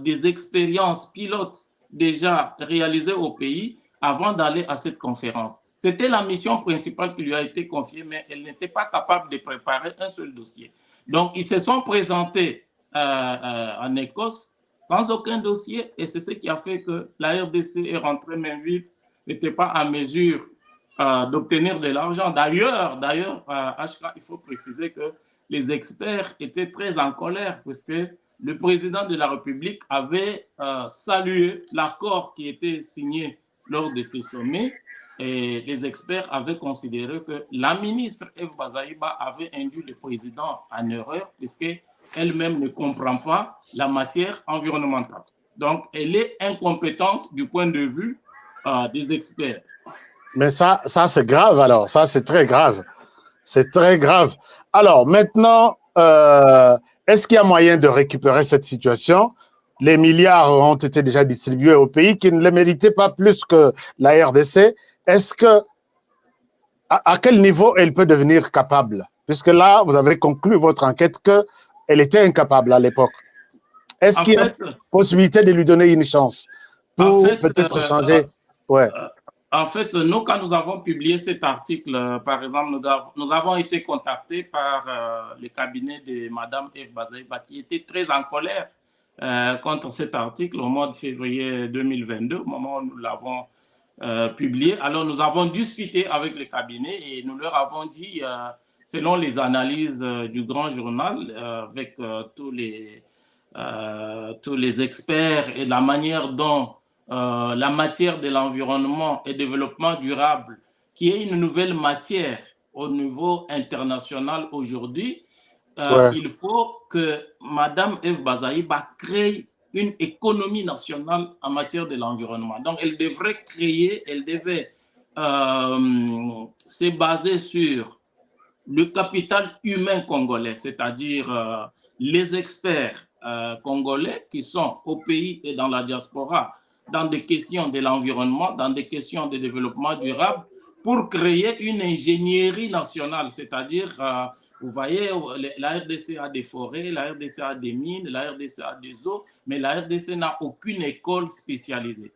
des expériences pilotes déjà réalisées au pays avant d'aller à cette conférence. C'était la mission principale qui lui a été confiée, mais elle n'était pas capable de préparer un seul dossier. Donc, ils se sont présentés en Écosse sans aucun dossier, et c'est ce qui a fait que la RDC est rentrée main vide, n'était pas en mesure d'obtenir de l'argent. D'ailleurs, HK, il faut préciser que les experts étaient très en colère, parce que le président de la République avait salué l'accord qui était signé lors de ces sommets, et les experts avaient considéré que la ministre Eve Bazaïba avait induit le président en erreur, puisque elle-même ne comprend pas la matière environnementale. Donc, elle est incompétente du point de vue des experts. Mais ça c'est grave alors. Ça, c'est très grave. C'est très grave. Alors, maintenant, est-ce qu'il y a moyen de récupérer cette situation? Les milliards ont été déjà distribués aux pays qui ne les méritaient pas plus que la RDC. Est-ce que, à quel niveau elle peut devenir capable? Puisque là, vous avez conclu votre enquête que elle était incapable à l'époque. Est-ce qu'il y a possibilité de lui donner une chance pour peut-être changer? En fait, nous, quand nous avons publié cet article, par exemple, nous avons été contactés par le cabinet de Mme Eve Bazaïba, qui était très en colère contre cet article au mois de février 2022, au moment où nous l'avons publié. Alors, nous avons discuté avec le cabinet et nous leur avons dit... selon les analyses du grand journal, avec tous les experts et la manière dont la matière de l'environnement et développement durable, qui est une nouvelle matière au niveau international aujourd'hui, il faut que Mme Eve Bazaïba crée une économie nationale en matière de l'environnement. Donc, elle devait se baser sur le capital humain congolais, c'est-à-dire les experts congolais qui sont au pays et dans la diaspora, dans des questions de l'environnement, dans des questions de développement durable, pour créer une ingénierie nationale, c'est-à-dire Vous voyez, la RDC a des forêts, la RDC a des mines, la RDC a des eaux, mais la RDC n'a aucune école spécialisée.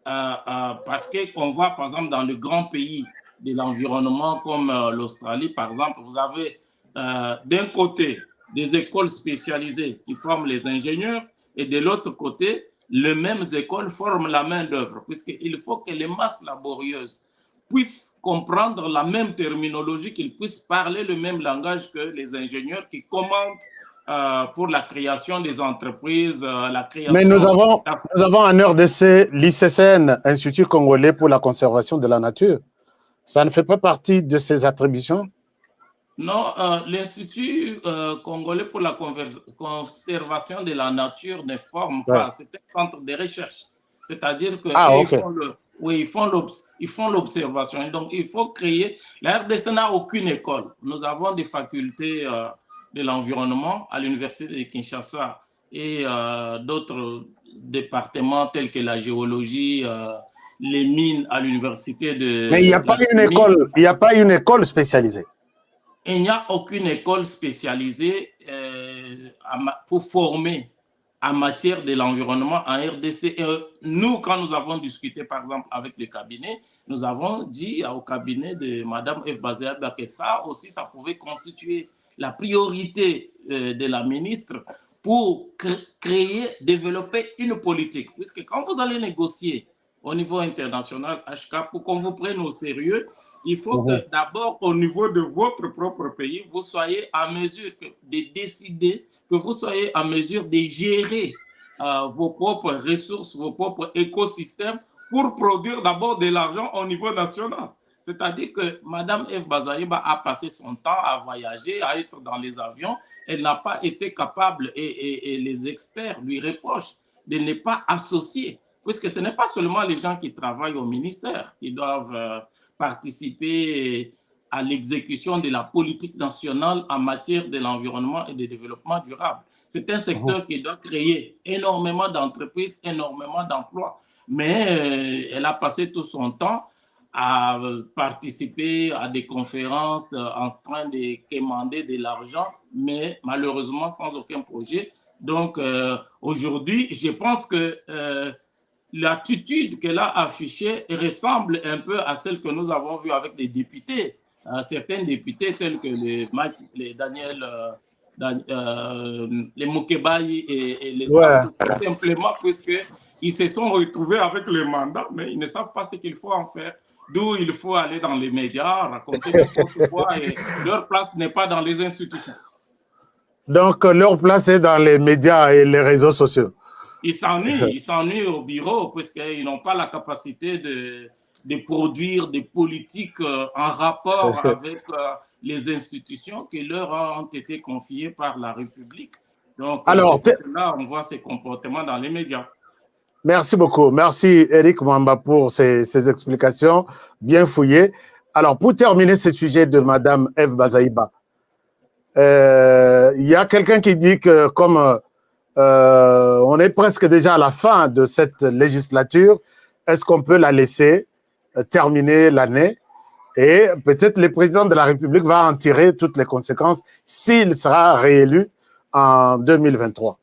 Parce qu'on voit, par exemple, dans le grand pays de l'environnement comme l'Australie, par exemple, vous avez d'un côté des écoles spécialisées qui forment les ingénieurs et de l'autre côté, les mêmes écoles forment la main-d'œuvre, puisqu'il faut que les masses laborieuses puissent comprendre la même terminologie, qu'ils puissent parler le même langage que les ingénieurs qui commandent pour la création des entreprises, la création... Mais nous avons en RDC l'ICCN, Institut congolais pour la conservation de la nature. Ça ne fait pas partie de ses attributions? Non, l'Institut congolais pour la conservation de la nature ne forme pas. C'est un centre de recherche. C'est-à-dire qu'ils font l'observation. Donc, il faut créer... La RDC n'a aucune école. Nous avons des facultés de l'environnement à l'Université de Kinshasa et d'autres départements tels que la géologie, les mines à l'Université de... Mais il n'y a pas une école, il n'y a pas une école spécialisée. Il n'y a aucune école spécialisée pour former en matière de l'environnement en RDC. Nous, quand nous avons discuté, par exemple, avec le cabinet, nous avons dit au cabinet de Mme Eve Bazayaba que ça aussi, ça pouvait constituer la priorité de la ministre pour créer, développer une politique. Puisque quand vous allez négocier au niveau international, HK, pour qu'on vous prenne au sérieux, il faut que d'abord, au niveau de votre propre pays, vous soyez en mesure de décider, que vous soyez en mesure de gérer vos propres ressources, vos propres écosystèmes pour produire d'abord de l'argent au niveau national. C'est-à-dire que Mme Eve Bazayaba a passé son temps à voyager, à être dans les avions. Elle n'a pas été capable, et les experts lui reprochent de ne pas associer, puisque ce n'est pas seulement les gens qui travaillent au ministère qui doivent participer à l'exécution de la politique nationale en matière de l'environnement et du développement durable. C'est un secteur qui doit créer énormément d'entreprises, énormément d'emplois. Mais elle a passé tout son temps à participer à des conférences en train de quémander de l'argent, mais malheureusement sans aucun projet. Donc aujourd'hui, je pense que l'attitude qu'elle a affichée ressemble un peu à celle que nous avons vue avec des députés. Certains députés tels que les Daniel, les Mokebaï et les autres, tout simplement puisqu'ils se sont retrouvés avec le mandat, mais ils ne savent pas ce qu'il faut en faire. D'où il faut aller dans les médias, raconter n'importe quoi, et leur place n'est pas dans les institutions. Donc, leur place est dans les médias et les réseaux sociaux. Ils s'ennuient au bureau puisqu'ils n'ont pas la capacité de produire des politiques en rapport avec les institutions qui leur ont été confiées par la République. Donc, alors, là, on voit ces comportements dans les médias. Merci beaucoup. Merci, Eric Mwamba, pour ces explications bien fouillées. Alors, pour terminer ce sujet de Mme Eve Bazayaba, il y a quelqu'un qui dit que comme on est presque déjà à la fin de cette législature, est-ce qu'on peut la laisser terminer l'année et peut-être le président de la République va en tirer toutes les conséquences s'il sera réélu en 2023.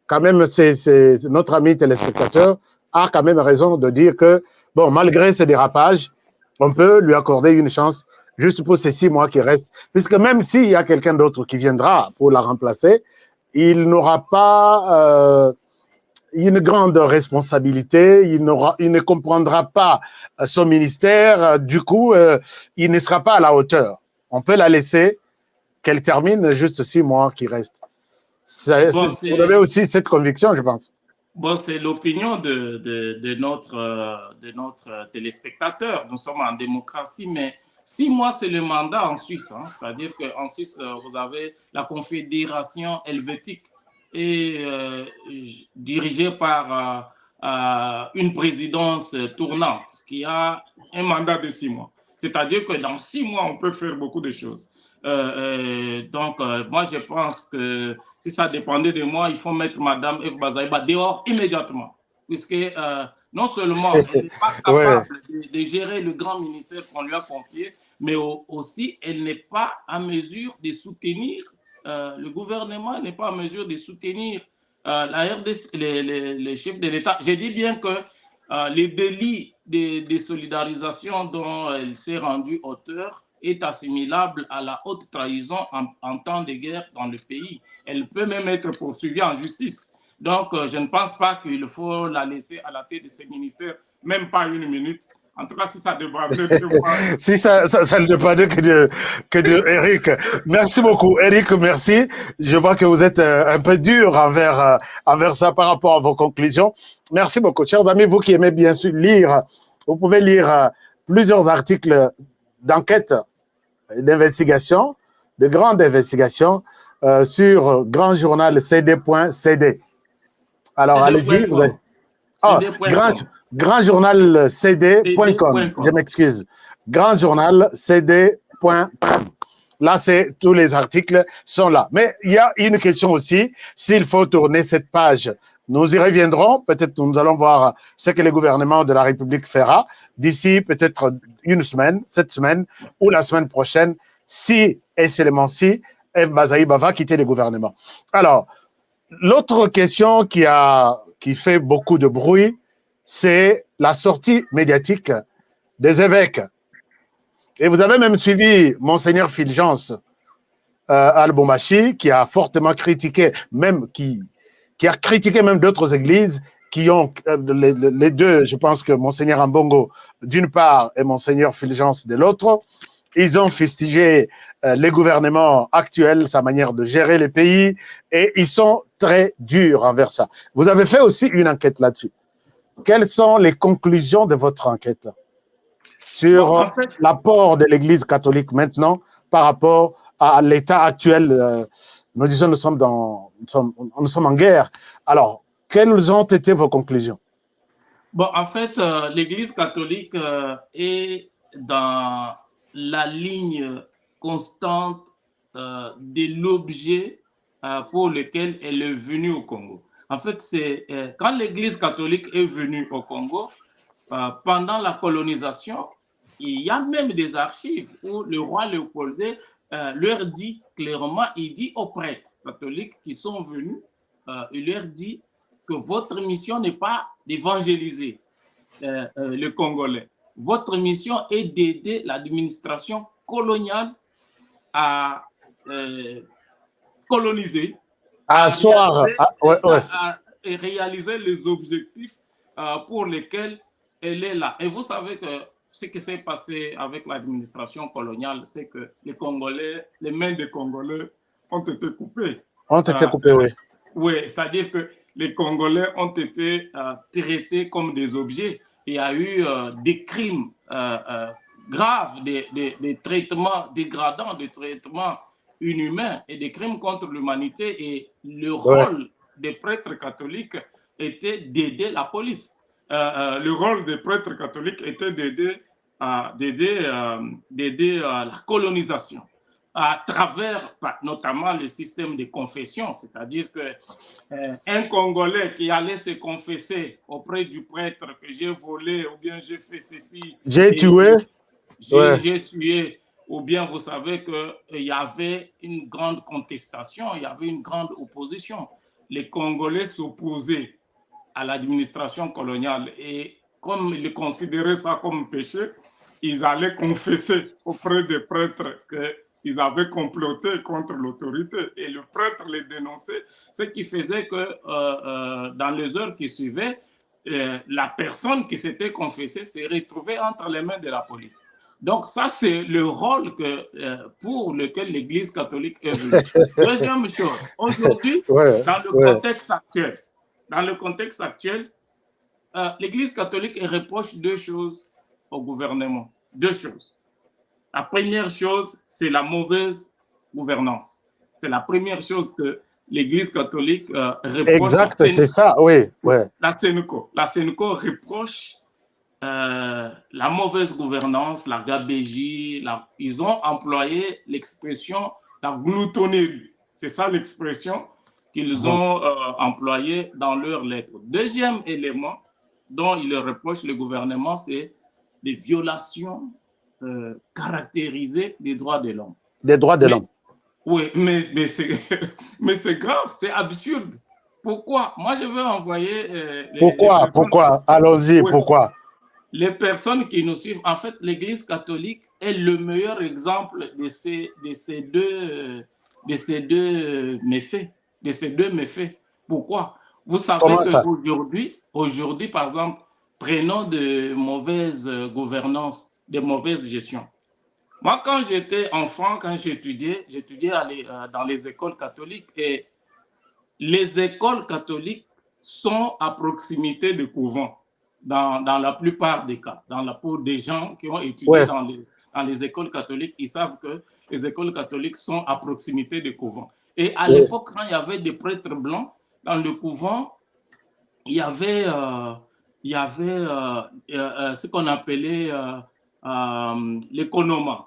Quand même, notre ami téléspectateur a quand même raison de dire que, bon, malgré ces dérapages, on peut lui accorder une chance juste pour ces 6 mois qui restent, puisque même s'il y a quelqu'un d'autre qui viendra pour la remplacer, il n'aura pas une grande responsabilité, il ne comprendra pas son ministère, du coup, il ne sera pas à la hauteur. On peut la laisser qu'elle termine juste 6 mois qui restent. Vous avez aussi cette conviction, je pense. Bon, c'est l'opinion de notre téléspectateur. Nous sommes en démocratie, mais 6 mois, c'est le mandat en Suisse. C'est-à-dire qu'en Suisse, vous avez la Confédération helvétique et dirigée par une présidence tournante qui a un mandat de 6 mois. C'est-à-dire que dans 6 mois, on peut faire beaucoup de choses. Donc, moi, je pense que si ça dépendait de moi, il faut mettre Mme Eve Bazayaba dehors immédiatement. Puisque non seulement elle n'est pas capable de gérer le grand ministère qu'on lui a confié, mais aussi elle n'est pas en mesure de soutenir, le gouvernement n'est pas en mesure de soutenir la RDC, les chefs de l'État. Je dis bien que les délits de solidarisation dont elle s'est rendue auteur est assimilable à la haute trahison en temps de guerre dans le pays. Elle peut même être poursuivie en justice. Donc, je ne pense pas qu'il faut la laisser à la tête de ce ministère, même pas une minute. En tout cas, si ça dépendait de moi. Si ça ne dépendait que de Eric. Merci beaucoup, Eric, merci. Je vois que vous êtes un peu dur envers ça par rapport à vos conclusions. Merci beaucoup. Chers amis, vous qui aimez bien sûr lire, vous pouvez lire plusieurs articles d'enquête, d'investigation, de grandes investigations sur grand journal cd.cd. Alors, allez-y. Grand journal cd.com. Je m'excuse. Grand journal cd.com. Là, tous les articles sont là. Mais il y a une question aussi. S'il faut tourner cette page, nous y reviendrons. Peut-être nous allons voir ce que le gouvernement de la République fera d'ici peut-être une semaine, cette semaine ou la semaine prochaine, si et seulement si F. Bazaïba va quitter le gouvernement. Alors, l'autre question qui fait beaucoup de bruit, c'est la sortie médiatique des évêques. Et vous avez même suivi Monseigneur Fulgence Al-Bombashi, qui a fortement critiqué, même qui a critiqué même d'autres églises qui ont les deux, je pense que Monseigneur Ambongo d'une part et Monseigneur Fulgence de l'autre, ils ont fustigé les gouvernements actuels, sa manière de gérer les pays, et ils sont très durs envers ça. Vous avez fait aussi une enquête là-dessus. Quelles sont les conclusions de votre enquête sur l'apport de l'Église catholique maintenant par rapport à l'état actuel? Nous disons nous sommes en guerre. Alors, quelles ont été vos conclusions? Bon, en fait, l'Église catholique est dans la ligne constante de l'objet pour lequel elle est venue au Congo. En fait, c'est quand l'Église catholique est venue au Congo, pendant la colonisation, il y a même des archives où le roi Léopold leur dit clairement, il dit aux prêtres catholiques qui sont venus, il leur dit que votre mission n'est pas d'évangéliser le Congolais. Votre mission est d'aider l'administration coloniale à coloniser, à réaliser les objectifs pour lesquels elle est là. Et vous savez que ce qui s'est passé avec l'administration coloniale, c'est que les Congolais, les mains des Congolais ont été coupées. Ont été coupées, oui. Oui, c'est-à-dire que les Congolais ont été traités comme des objets. Il y a eu des crimes graves, des traitements dégradants, des traitements inhumains et des crimes contre l'humanité. Et le rôle des prêtres catholiques était d'aider la police. Le rôle des prêtres catholiques était d'aider la colonisation à travers notamment le système de confession, c'est-à-dire qu'un Congolais qui allait se confesser auprès du prêtre que j'ai volé ou bien j'ai fait ceci, j'ai tué, ou bien vous savez qu'il y avait une grande contestation, il y avait une grande opposition. Les Congolais s'opposaient à l'administration coloniale et comme ils considéraient ça comme péché, ils allaient confesser auprès des prêtres qu'ils avaient comploté contre l'autorité et le prêtre les dénonçait, ce qui faisait que dans les heures qui suivaient, la personne qui s'était confessée s'est retrouvée entre les mains de la police. Donc ça, c'est le rôle pour lequel l'Église catholique est venue. Deuxième chose, aujourd'hui, dans le contexte actuel, l'Église catholique reproche deux choses au gouvernement. Deux choses. La première chose, c'est la mauvaise gouvernance. C'est la première chose que l'Église catholique reproche. Exact, c'est ça, oui. La Sénéco reproche la mauvaise gouvernance, la gabégie. Ils ont employé l'expression la gloutonnerie. C'est ça l'expression qu'ils ont employée dans leurs lettres. Deuxième élément dont ils reprochent le gouvernement, c'est des violations caractériser les droits de l'homme. Des droits de l'homme. Oui, mais c'est grave, c'est absurde. Pourquoi? Moi, je veux envoyer... Pourquoi? Allons-y, oui, pourquoi? Les personnes qui nous suivent, en fait, l'Église catholique est le meilleur exemple de ces deux méfaits. Pourquoi? Vous savez qu'aujourd'hui, par exemple, prenons de mauvaises gouvernances, de mauvaise gestion. Moi, quand j'étais enfant, quand j'étudiais dans les écoles catholiques, et les écoles catholiques sont à proximité de couvents, dans la plupart des cas. Pour des gens qui ont étudié dans les écoles catholiques, ils savent que les écoles catholiques sont à proximité de couvents. Et à l'époque, quand il y avait des prêtres blancs, dans le couvent, il y avait ce qu'on appelait l'économa.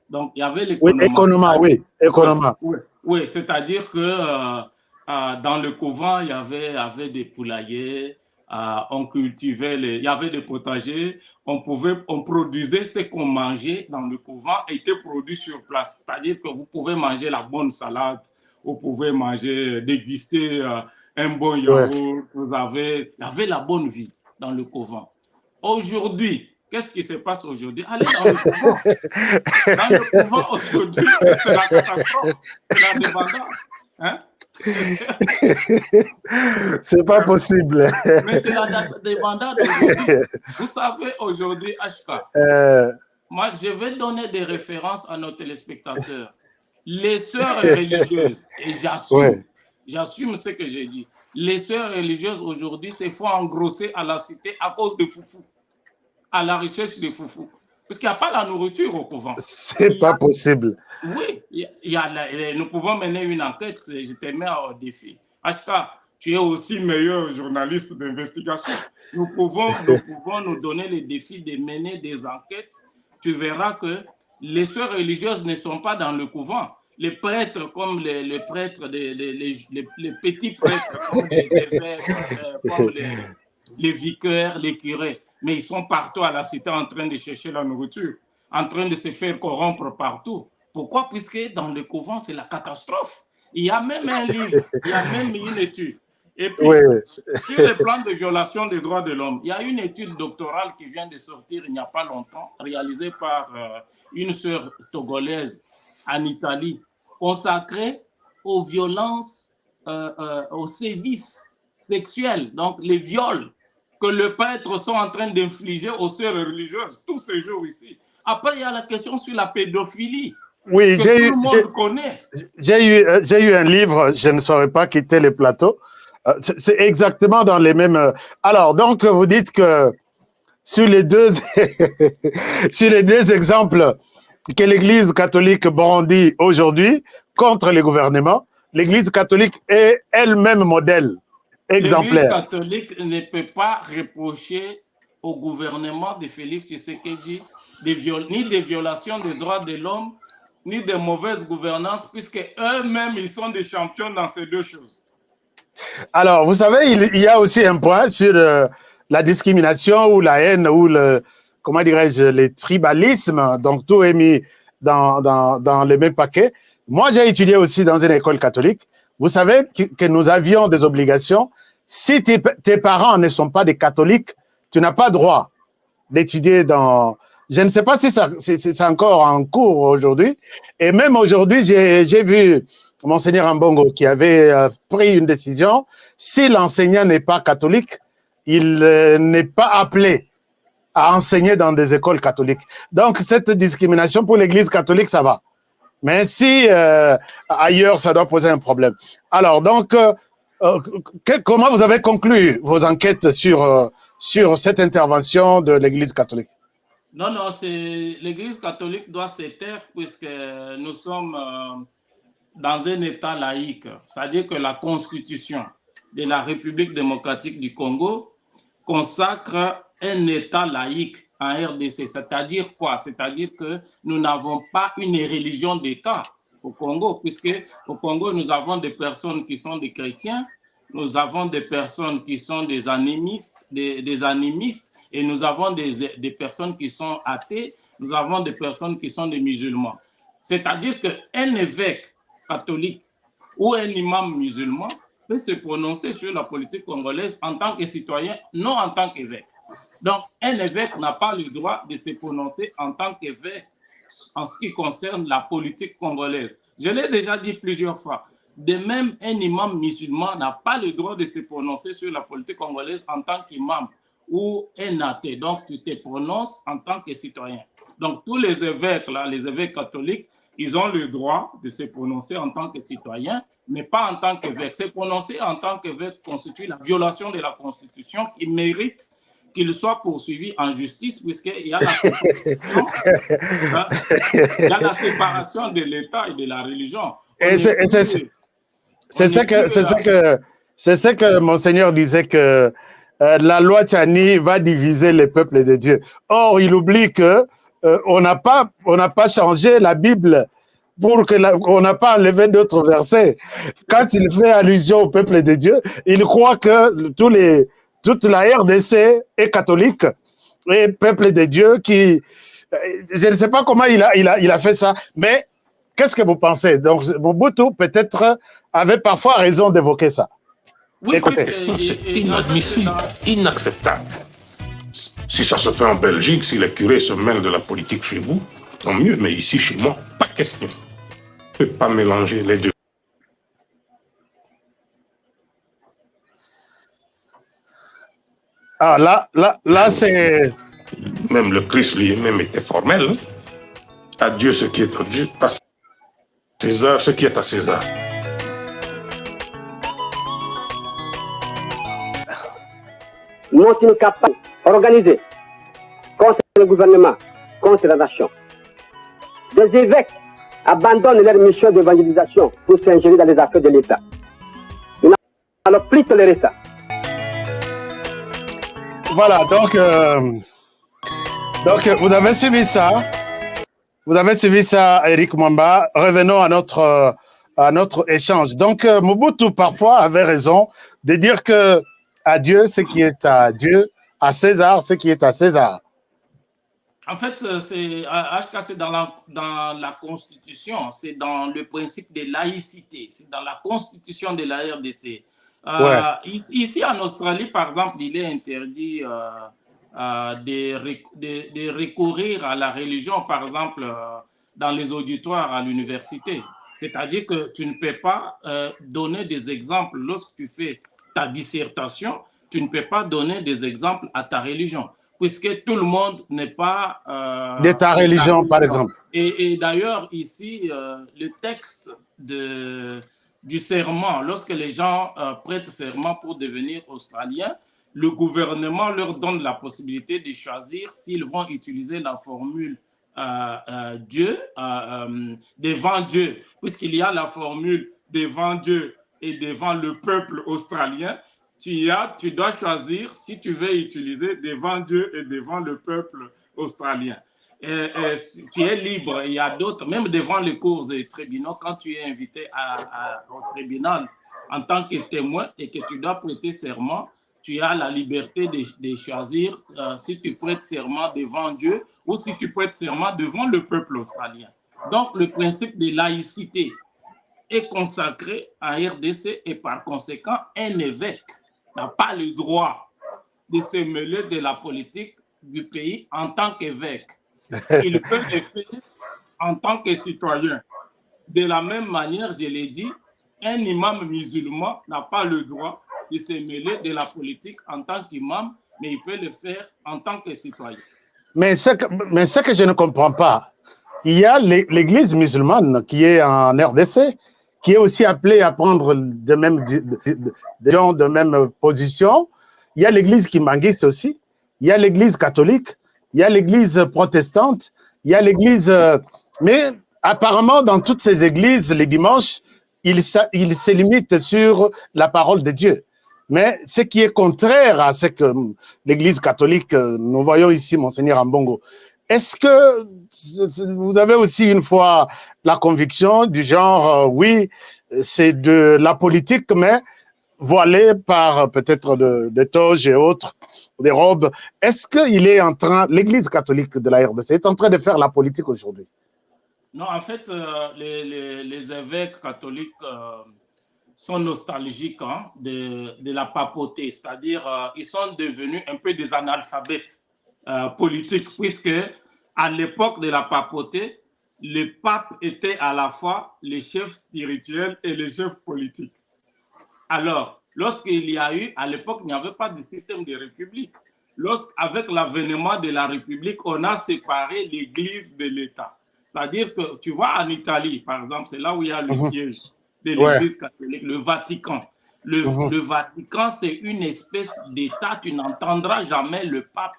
Donc, il y avait l'économa. Oui, c'est-à-dire que dans le couvent, il y avait des poulaillers, on cultivait, il y avait des potagers, on produisait ce qu'on mangeait dans le couvent était produit sur place. C'est-à-dire que vous pouvez manger la bonne salade, vous pouvez déguster un bon yaourt, il y avait la bonne vie dans le couvent. Aujourd'hui, qu'est-ce qui se passe aujourd'hui? Allez dans le couvent. Dans le couvent aujourd'hui, c'est la catastrophe, c'est la débandade. Hein? C'est pas possible. Mais c'est la débandade aujourd'hui. Vous savez, aujourd'hui, HK, moi, je vais donner des références à nos téléspectateurs. Les sœurs religieuses, et j'assume ce que j'ai dit, les sœurs religieuses aujourd'hui se font engrosser à la cité à cause de foufou, à la recherche de foufou. Parce qu'il n'y a pas la nourriture au couvent. C'est pas possible. Oui, nous pouvons mener une enquête, je te mets au défi. HK, tu es aussi meilleur journaliste d'investigation. Nous pouvons nous donner le défi de mener des enquêtes. Tu verras que les sœurs religieuses ne sont pas dans le couvent. Les prêtres, comme les prêtres, les petits prêtres, comme les évêques, comme les vicaires, les curés, mais ils sont partout à la cité en train de chercher la nourriture, en train de se faire corrompre partout. Pourquoi? Puisque dans le couvent, c'est la catastrophe. Il y a même un livre, il y a même une étude. Et puis, sur le plan de violation des droits de l'homme, il y a une étude doctorale qui vient de sortir il n'y a pas longtemps, réalisée par une sœur togolaise en Italie, consacrée aux violences, aux sévices sexuels, donc les viols que les prêtres sont en train d'infliger aux sœurs religieuses tous ces jours ici. Après, il y a la question sur la pédophilie. Oui, tout le monde connaît. J'ai eu un livre, je ne saurais pas quitter les plateaux. C'est exactement dans les mêmes. Alors, donc, vous dites que sur les deux, sur les deux exemples que l'Église catholique brandit aujourd'hui contre les gouvernements, l'Église catholique est elle-même modèle, exemplaire. L'Église catholique ne peut pas reprocher au gouvernement de Félix Tshisekedi ni des violations des droits de l'homme, ni de mauvaise gouvernance, puisque eux-mêmes, ils sont des champions dans ces deux choses. Alors, vous savez, il y a aussi un point sur la discrimination ou la haine ou comment dirais-je, le tribalisme. Donc, tout est mis dans le même paquet. Moi, j'ai étudié aussi dans une école catholique. Vous savez que nous avions des obligations. Si tes parents ne sont pas des catholiques, tu n'as pas droit d'étudier dans... Je ne sais pas si c'est encore en cours aujourd'hui. Et même aujourd'hui, j'ai vu Monseigneur Ambongo qui avait pris une décision. Si l'enseignant n'est pas catholique, il n'est pas appelé à enseigner dans des écoles catholiques. Donc, cette discrimination pour l'Église catholique, ça va. Mais si ailleurs, ça doit poser un problème. Alors, donc, comment vous avez conclu vos enquêtes sur cette intervention de l'Église catholique? Non, l'Église catholique doit se taire puisque nous sommes dans un État laïque. C'est-à-dire que la Constitution de la République démocratique du Congo consacre un État laïque en RDC. C'est-à-dire quoi? C'est-à-dire que nous n'avons pas une religion d'État au Congo, puisque au Congo, nous avons des personnes qui sont des chrétiens, nous avons des personnes qui sont des animistes, et nous avons des personnes qui sont athées, nous avons des personnes qui sont des musulmans. C'est-à-dire qu'un évêque catholique ou un imam musulman peut se prononcer sur la politique congolaise en tant que citoyen, non en tant qu'évêque. Donc, un évêque n'a pas le droit de se prononcer en tant qu'évêque en ce qui concerne la politique congolaise. Je l'ai déjà dit plusieurs fois. De même, un imam musulman n'a pas le droit de se prononcer sur la politique congolaise en tant qu'imam ou un athée. Donc, tu te prononces en tant que citoyen. Donc, tous les évêques, là, les évêques catholiques, ils ont le droit de se prononcer en tant que citoyen, mais pas en tant qu'évêque. Se prononcer en tant qu'évêque constitue la violation de la Constitution qui mérite qu'il soit poursuivi en justice, puisqu'il y a la séparation, il y a la séparation de l'État et de la religion. Et c'est ça que Monseigneur disait que la loi Tchani va diviser les peuples de Dieu. Or, il oublie que on n'a pas changé la Bible pour que on n'a pas enlevé d'autres versets. Quand il fait allusion au peuple de Dieu, il croit que toute la RDC est catholique et peuple de Dieu qui, je ne sais pas comment il a fait ça, mais qu'est-ce que vous pensez? Donc, Mobutu peut-être avait parfois raison d'évoquer ça. Oui, écoutez. C'est inadmissible, inacceptable. Si ça se fait en Belgique, si les curés se mêlent de la politique chez vous, tant mieux, mais ici, chez moi, pas question. Je ne peux pas mélanger les deux. Ah, là, c'est... Même le Christ lui-même était formel. Hein? À Dieu ce qui est à Dieu, à César ce qui est à César. Monte une campagne organisée contre le gouvernement, contre la nation. Des évêques abandonnent leur mission d'évangélisation pour s'ingérer dans les affaires de l'État. Nous n'allons plus tolérer ça. Voilà, donc vous avez suivi ça. Vous avez suivi ça, Eric Mwamba. Revenons à notre échange. Donc, Mobutu, parfois, avait raison de dire que à Dieu ce qui est à Dieu, à César ce qui est à César. En fait, c'est dans la Constitution, c'est dans le principe de laïcité, c'est dans la Constitution de la RDC. Ici, en Australie, par exemple, il est interdit de recourir à la religion, par exemple, dans les auditoires à l'université. C'est-à-dire que tu ne peux pas donner des exemples lorsque tu fais ta dissertation, tu ne peux pas donner des exemples à ta religion, puisque tout le monde n'est pas... de ta religion, par exemple. Et d'ailleurs, ici, le texte du serment, lorsque les gens prêtent serment pour devenir australiens, le gouvernement leur donne la possibilité de choisir s'ils vont utiliser la formule Dieu, devant Dieu, puisqu'il y a la formule devant Dieu et devant le peuple australien. Tu dois choisir si tu veux utiliser devant Dieu et devant le peuple australien. Tu es libre. Il y a d'autres, même devant les cours et tribunaux, quand tu es invité au tribunal en tant que témoin et que tu dois prêter serment, tu as la liberté de choisir si tu prêtes serment devant Dieu ou si tu prêtes serment devant le peuple australien. Donc, le principe de laïcité est consacré à RDC et par conséquent, un évêque n'a pas le droit de se mêler de la politique du pays en tant qu'évêque. Il peut le faire en tant que citoyen. De la même manière, je l'ai dit, un imam musulman n'a pas le droit de se mêler de la politique en tant qu'imam, mais il peut le faire en tant que citoyen. Mais ce que je ne comprends pas, il y a l'église musulmane qui est en RDC, qui est aussi appelée à prendre des gens de même position. Il y a l'église kimbanguiste aussi, il y a l'église catholique, il y a l'église protestante, il y a l'église... mais apparemment, dans toutes ces églises, les dimanches, ils se limitent sur la parole de Dieu. Mais ce qui est contraire à ce que l'église catholique, nous voyons ici, Monseigneur Ambongo, est-ce que vous avez aussi une fois la conviction du genre, oui, c'est de la politique, mais voilé par peut-être des toges et autres, des robes. Est-ce qu'il est en train, l'Église catholique de la RDC est en train de faire la politique aujourd'hui? Non, en fait, les évêques catholiques sont nostalgiques de la papauté, c'est-à-dire ils sont devenus un peu des analphabètes politiques, puisque à l'époque de la papauté, le pape était à la fois le chef spirituel et le chef politique. Alors, lorsqu'il y a eu, à l'époque, il n'y avait pas de système de république. Avec l'avènement de la République, on a séparé l'Église de l'État. C'est-à-dire que, tu vois, en Italie, par exemple, c'est là où il y a le siège de l'Église catholique, le Vatican. Le Vatican, c'est une espèce d'État. Tu n'entendras jamais le pape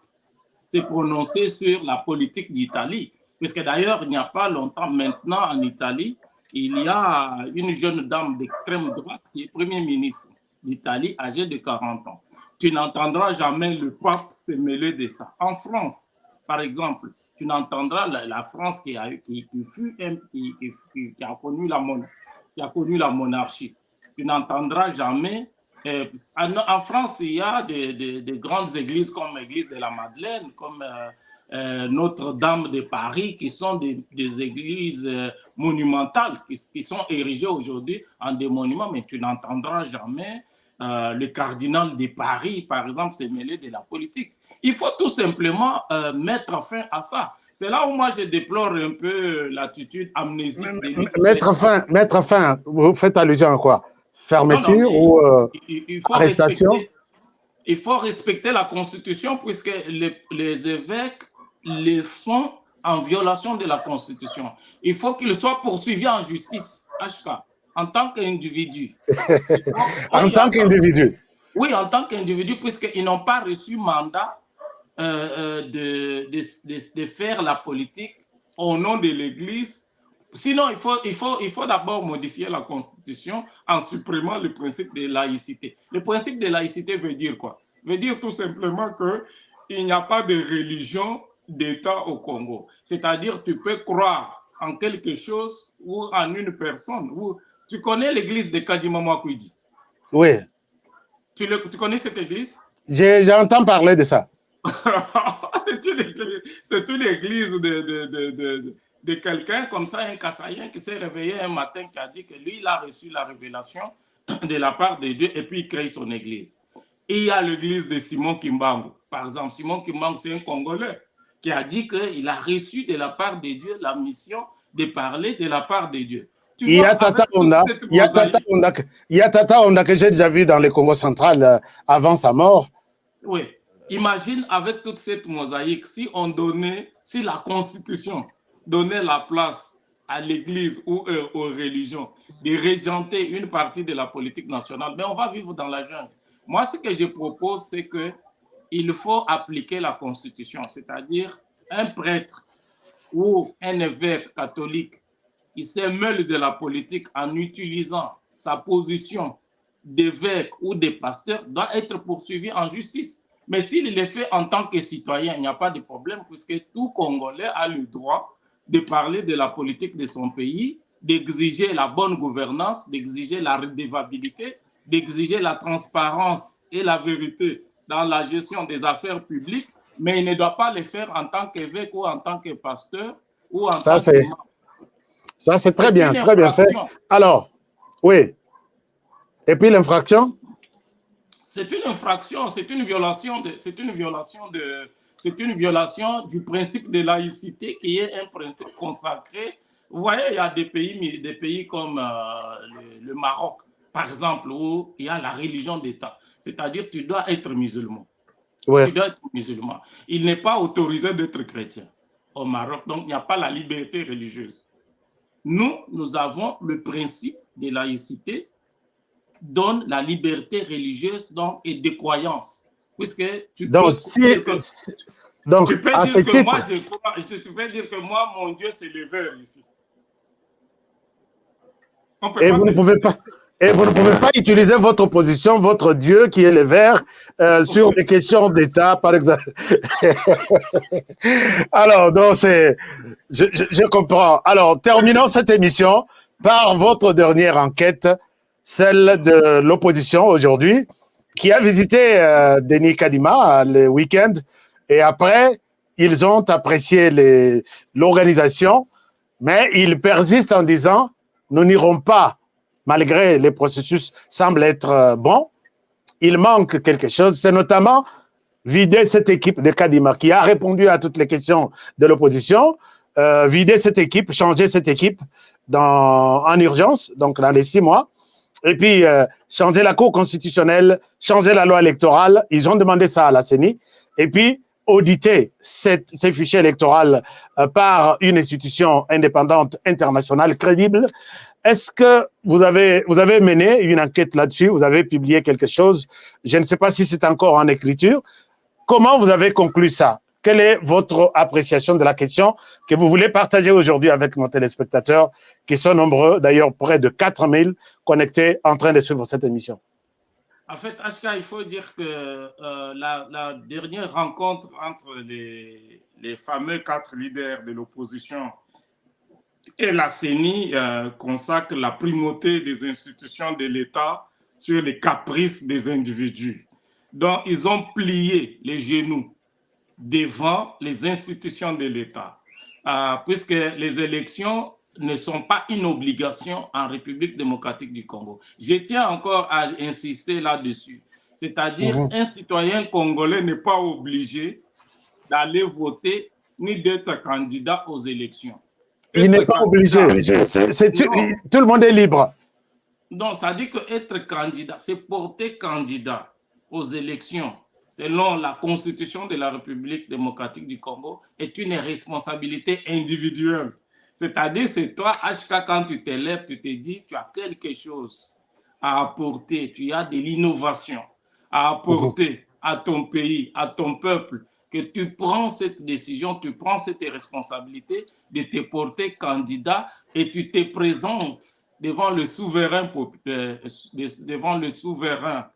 se prononcer sur la politique d'Italie. Puisque d'ailleurs, il n'y a pas longtemps, maintenant en Italie, il y a une jeune dame d'extrême droite qui est Premier ministre d'Italie, âgée de 40 ans. Tu n'entendras jamais le pape se mêler de ça. En France, par exemple, tu n'entendras la France qui a connu la monarchie. Tu n'entendras jamais. En France, il y a des grandes églises comme l'église de la Madeleine, comme Notre-Dame de Paris, qui sont des églises monumentales, qui sont érigées aujourd'hui en des monuments, mais tu n'entendras jamais le cardinal de Paris, par exemple, se mêler de la politique. Il faut tout simplement mettre fin à ça. C'est là où moi je déplore un peu l'attitude amnésique. Mettre fin, vous faites allusion à quoi? Fermeture ou arrestation? Il faut respecter la Constitution, puisque les évêques les font en violation de la Constitution. Il faut qu'ils soient poursuivis en justice, HK, en tant qu'individu. En tant qu'individu? Oui, en tant qu'individu, puisqu'ils n'ont pas reçu mandat de faire la politique au nom de l'Église. Sinon, il faut d'abord modifier la Constitution en supprimant le principe de laïcité. Le principe de laïcité veut dire quoi? Veut dire tout simplement qu'il n'y a pas de religion d'État au Congo. C'est-à-dire tu peux croire en quelque chose ou en une personne. Tu connais l'église de Kadimama-Kwidi? Oui. Tu connais cette église? J'entends parler de ça. C'est une église de quelqu'un comme ça, un Kassaïen qui s'est réveillé un matin, qui a dit que lui, il a reçu la révélation de la part de Dieu et puis il crée son église. Et il y a l'église de Simon Kimbangu. Par exemple, Simon Kimbangu, c'est un Congolais qui a dit qu'il a reçu de la part de Dieu la mission de parler de la part de Dieu. Il y a Tata Onda que j'ai déjà vu dans le Congo central avant sa mort. Oui. Imagine avec toute cette mosaïque, si la Constitution donnait la place à l'Église ou aux religions de régenter une partie de la politique nationale, mais on va vivre dans la jungle. Moi, ce que je propose, c'est qu'il faut appliquer la Constitution, c'est-à-dire un prêtre ou un évêque catholique qui se mêle de la politique en utilisant sa position d'évêque ou de pasteur doit être poursuivi en justice. Mais s'il le fait en tant que citoyen, il n'y a pas de problème, puisque tout Congolais a le droit de parler de la politique de son pays, d'exiger la bonne gouvernance, d'exiger la redevabilité, d'exiger la transparence et la vérité dans la gestion des affaires publiques, mais il ne doit pas le faire en tant qu'évêque ou en tant que pasteur ou en tant que membre. Ça, c'est très bien fait. Alors, oui. Et puis l'infraction? C'est une infraction, c'est une violation du principe de laïcité qui est un principe consacré. Vous voyez, il y a des pays comme le Maroc, par exemple, où il y a la religion d'État. C'est-à-dire tu dois être musulman. Ouais. Tu dois être musulman. Il n'est pas autorisé d'être chrétien au Maroc, donc il n'y a pas la liberté religieuse. Nous avons le principe de laïcité donne la liberté religieuse donc, et de croyance. Puisque tu peux dire que moi, mon Dieu, c'est le vert ici. Et vous ne pouvez pas utiliser votre position, votre Dieu qui est le vert, sur des questions d'État, par exemple. Alors, donc je comprends. Alors, terminons cette émission par votre dernière enquête celle de l'opposition aujourd'hui, qui a visité Denis Kadima le week-end. Et après, ils ont apprécié l'organisation, mais ils persistent en disant « nous n'irons pas ». Malgré les processus semblent être bons, il manque quelque chose. C'est notamment vider cette équipe de Kadima qui a répondu à toutes les questions de l'opposition, vider cette équipe, changer cette équipe en urgence, donc dans les 6 mois, et puis changer la Cour constitutionnelle, changer la loi électorale. Ils ont demandé ça à la CENI, et puis auditer ces fichiers électoraux par une institution indépendante, internationale, crédible. Est-ce que vous avez mené une enquête là-dessus? Vous avez publié quelque chose? Je ne sais pas si c'est encore en écriture. Comment vous avez conclu ça? Quelle est votre appréciation de la question que vous voulez partager aujourd'hui avec nos téléspectateurs qui sont nombreux, d'ailleurs près de 4000 connectés en train de suivre cette émission? En fait, HK, il faut dire que la dernière rencontre entre les fameux 4 leaders de l'opposition et la CENI consacre la primauté des institutions de l'État sur les caprices des individus. Donc, ils ont plié les genoux devant les institutions de l'État, puisque les élections ne sont pas une obligation en République démocratique du Congo. Je tiens encore à insister là-dessus. C'est-à-dire, un citoyen congolais n'est pas obligé d'aller voter ni d'être candidat aux élections. Il n'est pas obligé. Tout le monde est libre. Donc, ça dit qu'être candidat, c'est porter candidat aux élections, selon la Constitution de la République démocratique du Congo, est une responsabilité individuelle. C'est-à-dire, c'est toi, HK, quand tu t'élèves, tu te dis, tu as quelque chose à apporter, tu as de l'innovation à apporter à ton pays, à ton peuple, que tu prends cette décision, tu prends cette responsabilité de te porter candidat et tu te présentes devant le souverain populaire, devant les souverains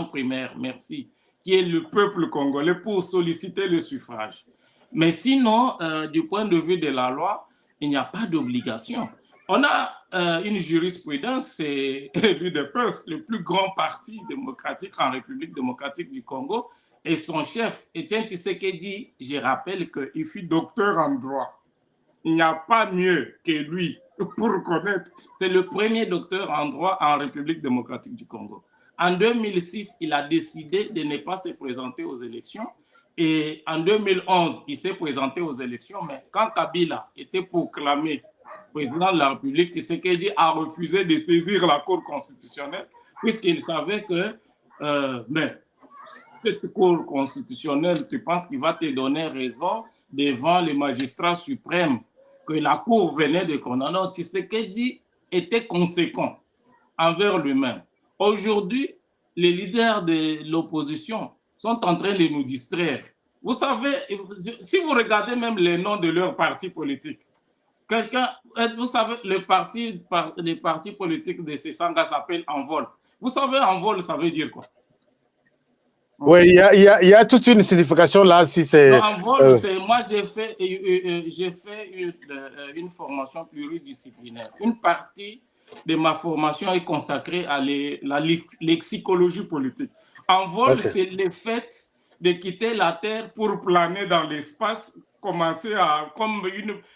primaires, merci, qui est le peuple congolais, pour solliciter le suffrage. Mais sinon, du point de vue de la loi, il n'y a pas d'obligation. On a une jurisprudence, c'est l'UDPS, le plus grand parti démocratique en République démocratique du Congo, et son chef, Étienne Tshisekedi, je rappelle qu'il fut docteur en droit. Il n'y a pas mieux que lui pour connaître. C'est le premier docteur en droit en République démocratique du Congo. En 2006, il a décidé de ne pas se présenter aux élections. Et en 2011, il s'est présenté aux élections. Mais quand Kabila était proclamé président de la République, Tshisekedi a refusé de saisir la Cour constitutionnelle puisqu'il savait que cette Cour constitutionnelle, tu penses qu'il va te donner raison devant les magistrats suprêmes que la Cour venait de condamner. Tshisekedi était conséquent envers lui-même. Aujourd'hui, les leaders de l'opposition sont en train de nous distraire. Vous savez, si vous regardez même les noms de leurs partis politiques, vous savez, les partis politiques de ces sangas s'appellent Envol. Vous savez, Envol, ça veut dire quoi? Oui, il y a toute une signification là. Si c'est. Envol, moi, j'ai fait une formation pluridisciplinaire. Une partie de ma formation est consacrée à la lexicologie politique. Envol, c'est le fait de quitter la Terre pour planer dans l'espace, commencer comme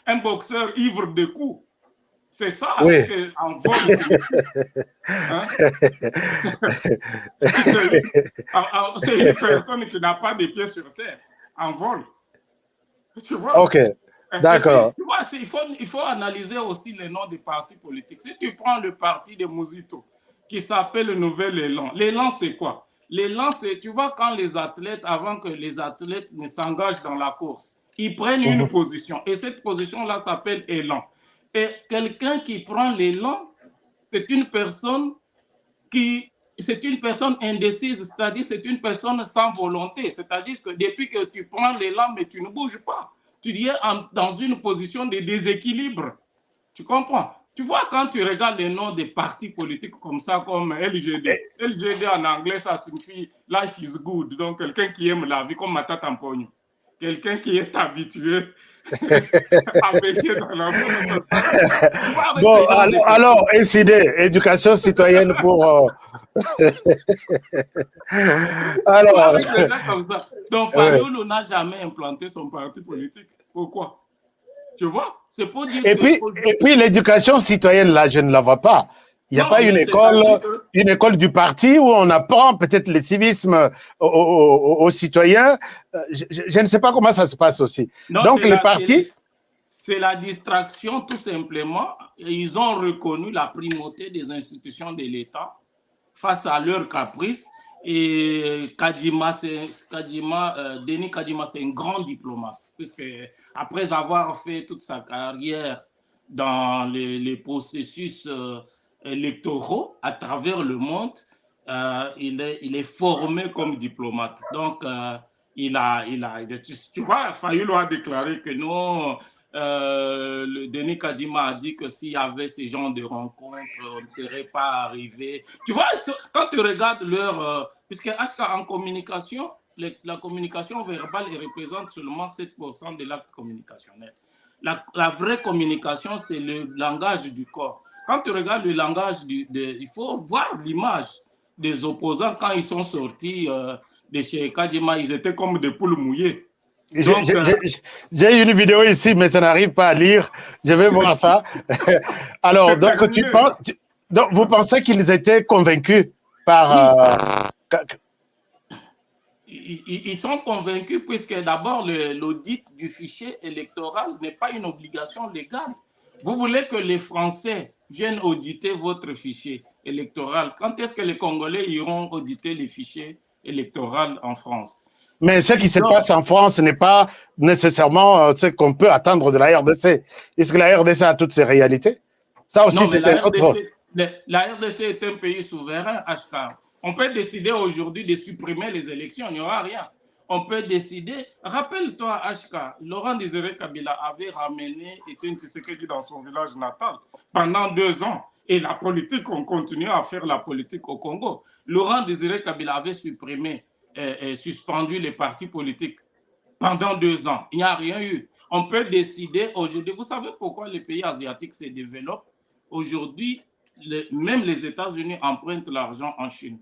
un boxeur ivre de coups. C'est ça, oui. Envol. Hein? C'est une personne qui n'a pas de pieds sur Terre. Envol. Tu vois? Ok, d'accord. Tu vois, il faut analyser aussi les noms des partis politiques. Si tu prends le parti de Muzito, qui s'appelle le Nouvel Élan, l'élan, c'est quoi? L'élan, c'est, tu vois, quand les athlètes, avant que les athlètes ne s'engagent dans la course, ils prennent une position. Et cette position-là s'appelle élan. Et quelqu'un qui prend l'élan, c'est une personne indécise, c'est-à-dire c'est une personne sans volonté. C'est-à-dire que depuis que tu prends l'élan, mais tu ne bouges pas. Tu es dans une position de déséquilibre. Tu comprends? Tu vois, quand tu regardes les noms des partis politiques comme ça, comme LGD. LGD en anglais, ça signifie Life is good. Donc, quelqu'un qui aime la vie, comme Matata Mpogno. Quelqu'un qui est habitué à baigner dans la boue. Bon, alors, ECD, éducation citoyenne pour... Alors, avec des gens comme ça. Donc, Fayulu n'a jamais implanté son parti politique. Pourquoi? Tu vois? C'est pour dire et puis l'éducation citoyenne, là, je ne la vois pas. Il n'y a pas une école du parti où on apprend peut-être le civisme aux citoyens. Je ne sais pas comment ça se passe aussi. Non, donc, les partis... C'est la distraction, tout simplement. Ils ont reconnu la primauté des institutions de l'État face à leurs caprices. Et Denis Kadima, c'est un grand diplomate, puisque après avoir fait toute sa carrière dans les processus électoraux à travers le monde, il est formé comme diplomate. Donc, tu vois, Fayulu a déclaré que non, Denis Kadima a dit que s'il y avait ce genre de rencontres, on ne serait pas arrivé. Tu vois, quand tu regardes puisque en communication, la communication verbale représente seulement 7% de l'acte communicationnel. La vraie communication, c'est le langage du corps. Quand tu regardes le langage, il faut voir l'image des opposants quand ils sont sortis de chez Kadima, ils étaient comme des poules mouillées. J'ai une vidéo ici, mais ça n'arrive pas à lire. Je vais voir ça. Alors, donc, vous pensez qu'ils étaient convaincus par... Ils sont convaincus puisque d'abord, l'audit du fichier électoral n'est pas une obligation légale. Vous voulez que les Français viennent auditer votre fichier électoral. Quand est-ce que les Congolais iront auditer les fichiers électoraux en France? Mais ce qui se passe en France n'est pas nécessairement ce qu'on peut attendre de la RDC. Est-ce que la RDC a toutes ces réalités? Ça aussi, c'est un autre... La RDC est un pays souverain, HK. On peut décider aujourd'hui de supprimer les élections, il n'y aura rien. On peut décider... Rappelle-toi, HK, Laurent Désiré Kabila avait ramené Étienne Tshisekedi dans son village natal pendant 2 ans. Et la politique, on continue à faire la politique au Congo. Laurent Désiré Kabila avait suspendu les partis politiques pendant 2 ans. Il n'y a rien eu. On peut décider aujourd'hui. Vous savez pourquoi les pays asiatiques se développent? Aujourd'hui, même les États-Unis empruntent l'argent en Chine.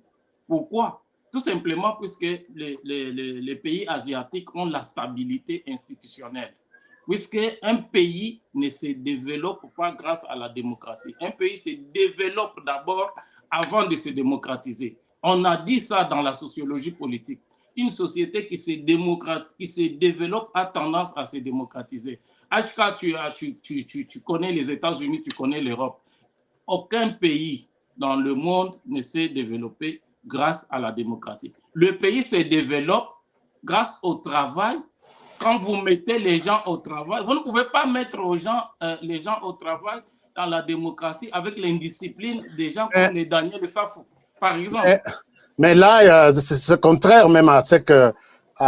Pourquoi? Tout simplement puisque les pays asiatiques ont la stabilité institutionnelle. Puisqu'un pays ne se développe pas grâce à la démocratie. Un pays se développe d'abord avant de se démocratiser. On a dit ça dans la sociologie politique. Une société qui se développe a tendance à se démocratiser. HK, tu connais les États-Unis, tu connais l'Europe. Aucun pays dans le monde ne s'est développé grâce à la démocratie. Le pays se développe grâce au travail. Quand vous mettez les gens au travail, vous ne pouvez pas mettre les gens au travail dans la démocratie avec l'indiscipline des gens comme les Daniel Safou, par exemple. Mais là, c'est contraire même à ce que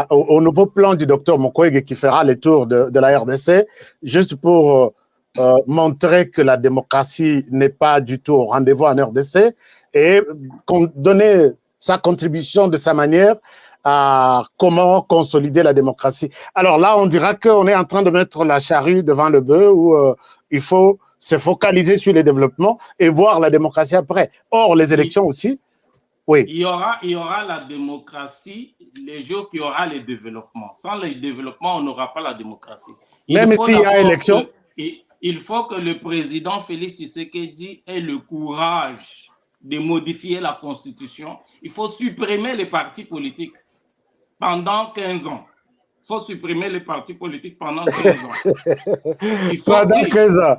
au nouveau plan du docteur Mukwege qui fera le tour de la RDC, juste pour montrer que la démocratie n'est pas du tout au rendez-vous en RDC et donner sa contribution de sa manière à comment consolider la démocratie. Alors là, on dira qu'on est en train de mettre la charrue devant le bœuf où il faut se focaliser sur les développements et voir la démocratie après. Or, les élections aussi, oui. Il y aura la démocratie les jours qu'il y aura les développements. Sans les développements, on n'aura pas la démocratie. Même s'il y a élection. Il faut que le président Félix Tshisekedi ait le courage de modifier la Constitution. Il faut supprimer les partis politiques pendant 15 ans. Il faut supprimer les partis politiques pendant 15 ans. Pendant 15 ans.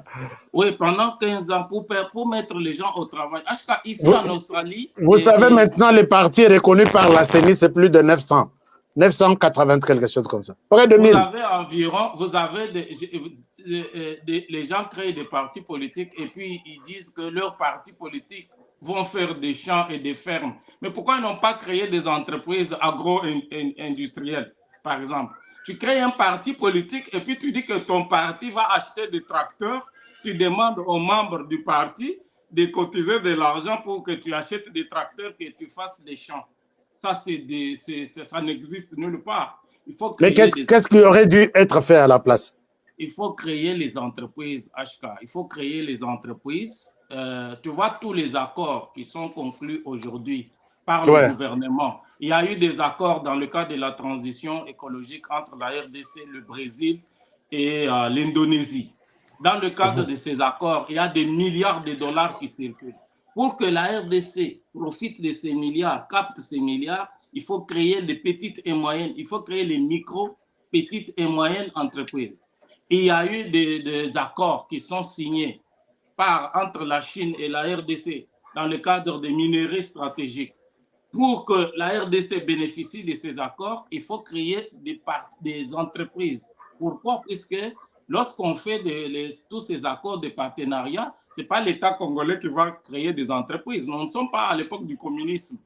Oui, pendant 15 ans pour mettre les gens au travail. Ici en Australie... Vous savez maintenant, les partis reconnus par la CENI, c'est plus de 900. 980, quelque chose comme ça. Près de 1000. Vous avez les gens créent des partis politiques et puis ils disent que leurs partis politiques vont faire des champs et des fermes. Mais pourquoi ils n'ont pas créé des entreprises agro-industrielles, par exemple? Tu crées un parti politique et puis tu dis que ton parti va acheter des tracteurs. Tu demandes aux membres du parti de cotiser de l'argent pour que tu achètes des tracteurs, que tu fasses des champs. Ça, ça n'existe nulle part. Il faut mais qu'est-ce qui aurait dû être fait à la place? il faut créer les entreprises, HK. Il faut créer les entreprises. Tu vois tous les accords qui sont conclus aujourd'hui par le gouvernement. Il y a eu des accords dans le cadre de la transition écologique entre la RDC, le Brésil et l'Indonésie. Dans le cadre de ces accords, il y a des milliards de dollars qui circulent. Pour que la RDC profite de ces milliards, capte ces milliards, il faut créer les petites et moyennes, il faut créer les micro, petites et moyennes entreprises. Et il y a eu des accords qui sont signés entre la Chine et la RDC dans le cadre des minerais stratégiques. Pour que la RDC bénéficie de ces accords, il faut créer des entreprises. Pourquoi? Puisque lorsqu'on fait tous ces accords de partenariat, ce n'est pas l'État congolais qui va créer des entreprises. Nous ne sommes pas à l'époque du communisme.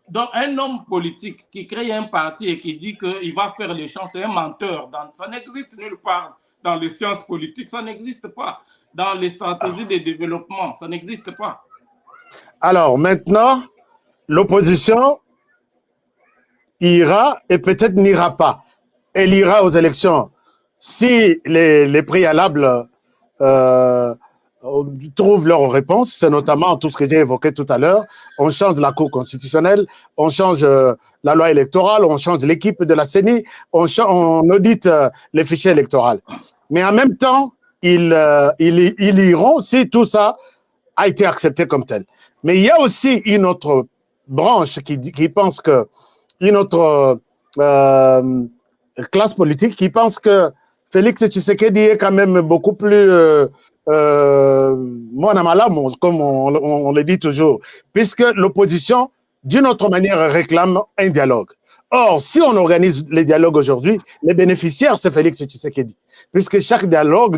Donc, un homme politique qui crée un parti et qui dit qu'il va faire les champs, c'est un menteur. Ça n'existe nulle part dans les sciences politiques, ça n'existe pas. Dans les stratégies de développement, ça n'existe pas. Alors, maintenant, l'opposition ira et peut-être n'ira pas. Elle ira aux élections. Si les préalables trouvent leur réponse, c'est notamment tout ce que j'ai évoqué tout à l'heure. On change la Cour constitutionnelle, on change la loi électorale, on change l'équipe de la CENI, on audite les fichiers électoraux. Mais en même temps, ils iront si tout ça a été accepté comme tel. Mais il y a aussi une autre branche qui pense que, une autre classe politique qui pense que Félix Tshisekedi est quand même beaucoup plus comme on le dit toujours, puisque l'opposition, d'une autre manière, réclame un dialogue. Or, si on organise les dialogues aujourd'hui, les bénéficiaires, c'est Félix Tshisekedi, puisque chaque dialogue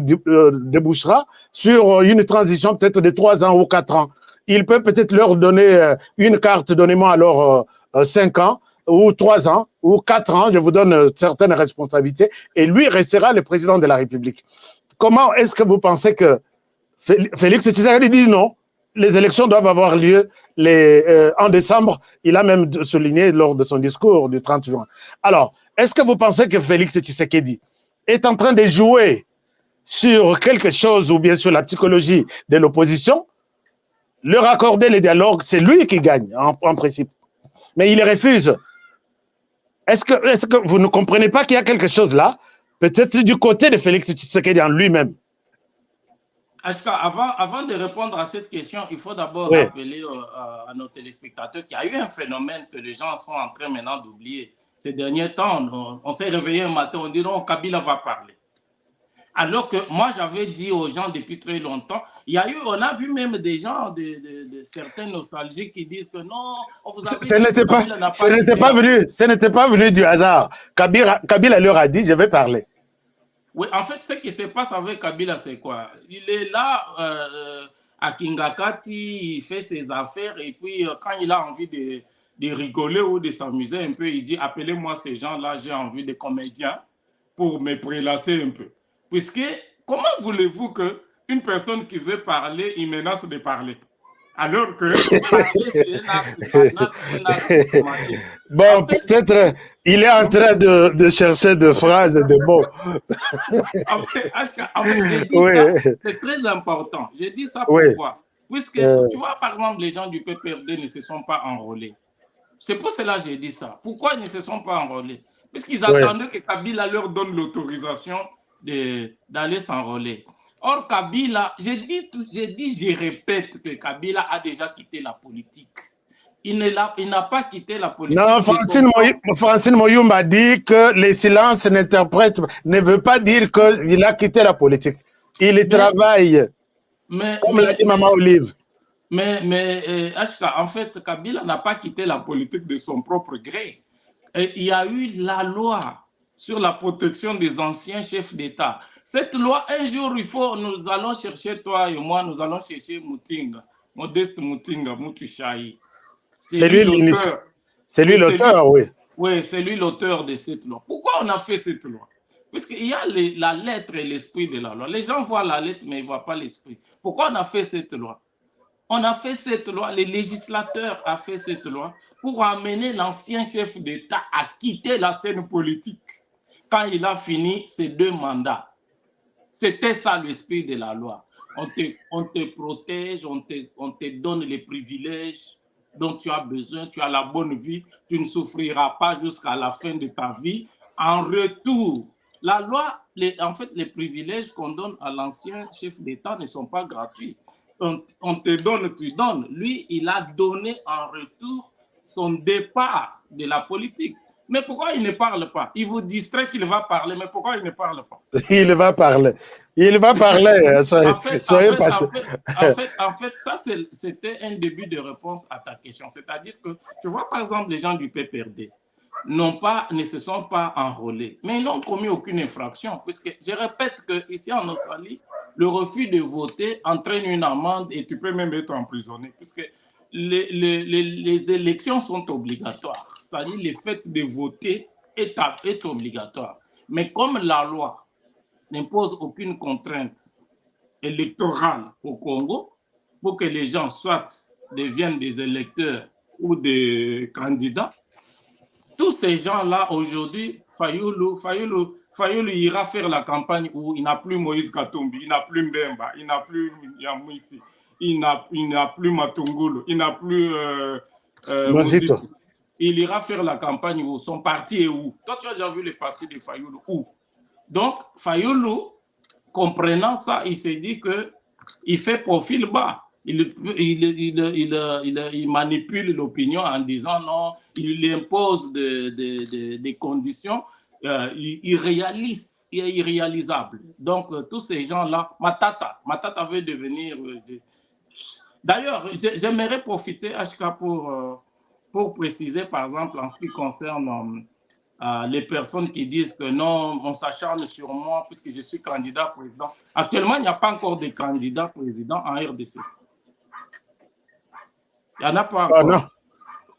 débouchera sur une transition peut-être de 3 ans ou 4 ans. Il peut peut-être leur donner une carte, donnez-moi alors 5 ans, ou 3 ans, ou 4 ans, je vous donne certaines responsabilités, et lui restera le président de la République. Comment est-ce que vous pensez que Félix Tshisekedi dit non, les élections doivent avoir lieu en décembre? Il a même souligné lors de son discours du 30 juin. Alors, est-ce que vous pensez que Félix Tshisekedi est en train de jouer sur quelque chose, ou bien sur la psychologie de l'opposition? Leur accorder les dialogues, c'est lui qui gagne, en principe. Mais il refuse. Est-ce que vous ne comprenez pas qu'il y a quelque chose là, peut-être du côté de Félix Tshisekedi en lui-même? Avant de répondre à cette question, il faut d'abord rappeler à nos téléspectateurs qu'il y a eu un phénomène que les gens sont en train maintenant d'oublier. Ces derniers temps, on s'est réveillé un matin, on dit non, Kabila va parler. Alors que moi, j'avais dit aux gens depuis très longtemps, on a vu même des gens de certains nostalgiques qui disent que non, on vous a dit ce n'était pas venu du hasard. Kabila leur a dit, je vais parler. Oui, en fait, ce qui se passe avec Kabila, c'est quoi? Il est là à Kingakati, il fait ses affaires, et puis quand il a envie de rigoler ou de s'amuser un peu, il dit, appelez-moi ces gens-là, j'ai envie de comédiens pour me prélasser un peu. Puisque, comment voulez-vous qu'une personne qui veut parler, il menace de parler? Alors que bon, peut-être il est en train de chercher des phrases, des mots. En fait, c'est très important. J'ai dit ça pourquoi? Puisque, tu vois, par exemple, les gens du PPRD ne se sont pas enrôlés. C'est pour cela que j'ai dit ça. Pourquoi ils ne se sont pas enrôlés? Puisqu'ils attendaient que Kabila leur donne l'autorisation d'aller s'enrôler. Or, Kabila, je répète que Kabila a déjà quitté la politique. Il n'a pas quitté la politique. Non, Francine Moyoumba dit que le silence ne veut pas dire qu'il a quitté la politique. Il travaille, comme l'a dit Maman Olive. Mais en fait, Kabila n'a pas quitté la politique de son propre gré. Et il y a eu la loi sur la protection des anciens chefs d'État. Cette loi, un jour, nous allons chercher, toi et moi, nous allons chercher Mutinga, Modeste Mutinga, Mutushahi. C'est lui l'auteur. C'est lui l'auteur, oui. Oui, c'est lui l'auteur de cette loi. Pourquoi on a fait cette loi? Puisqu'il y a la lettre et l'esprit de la loi. Les gens voient la lettre, mais ils ne voient pas l'esprit. Pourquoi on a fait cette loi? On a fait cette loi, les législateurs ont fait cette loi pour amener l'ancien chef d'État à quitter la scène politique quand il a fini ses 2 mandats. C'était ça l'esprit de la loi. On te protège, on te donne les privilèges dont tu as besoin, tu as la bonne vie, tu ne souffriras pas jusqu'à la fin de ta vie. En retour, la loi, en fait, les privilèges qu'on donne à l'ancien chef d'État ne sont pas gratuits. On te donne, tu donnes. Lui, il a donné en retour son départ de la politique. Mais pourquoi il ne parle pas? Il vous distrait qu'il va parler, mais pourquoi il ne parle pas? Il va parler. Il va parler. Soyez patient. En fait, ça, c'était un début de réponse à ta question. C'est-à-dire que, tu vois, par exemple, les gens du PPRD ne se sont pas enrôlés, mais ils n'ont commis aucune infraction, puisque, je répète qu'ici en Australie, le refus de voter entraîne une amende et tu peux même être emprisonné, puisque les élections sont obligatoires. C'est-à-dire le fait de voter est obligatoire. Mais comme la loi n'impose aucune contrainte électorale au Congo pour que les gens soit deviennent des électeurs ou des candidats, tous ces gens-là aujourd'hui, Fayoulou ira faire la campagne où il n'a plus Moïse Katumbi, il n'a plus Mbemba, il n'a plus Yamouissi, il n'a plus Matungulu, il n'a plus Mozito. Il ira faire la campagne où son parti est où? Toi, tu as déjà vu le parti de Fayoulou où? Donc, Fayoulou, comprenant ça, il s'est dit qu'il fait profil bas. Il manipule l'opinion en disant non, il impose des conditions irréalisables. Donc, tous ces gens-là, Matata veut devenir... D'ailleurs, j'aimerais profiter, HK, pour préciser, par exemple, en ce qui concerne les personnes qui disent que non, on s'acharne sur moi puisque je suis candidat président. Actuellement, il n'y a pas encore de candidat président en RDC. Il n'y en a pas encore. Non.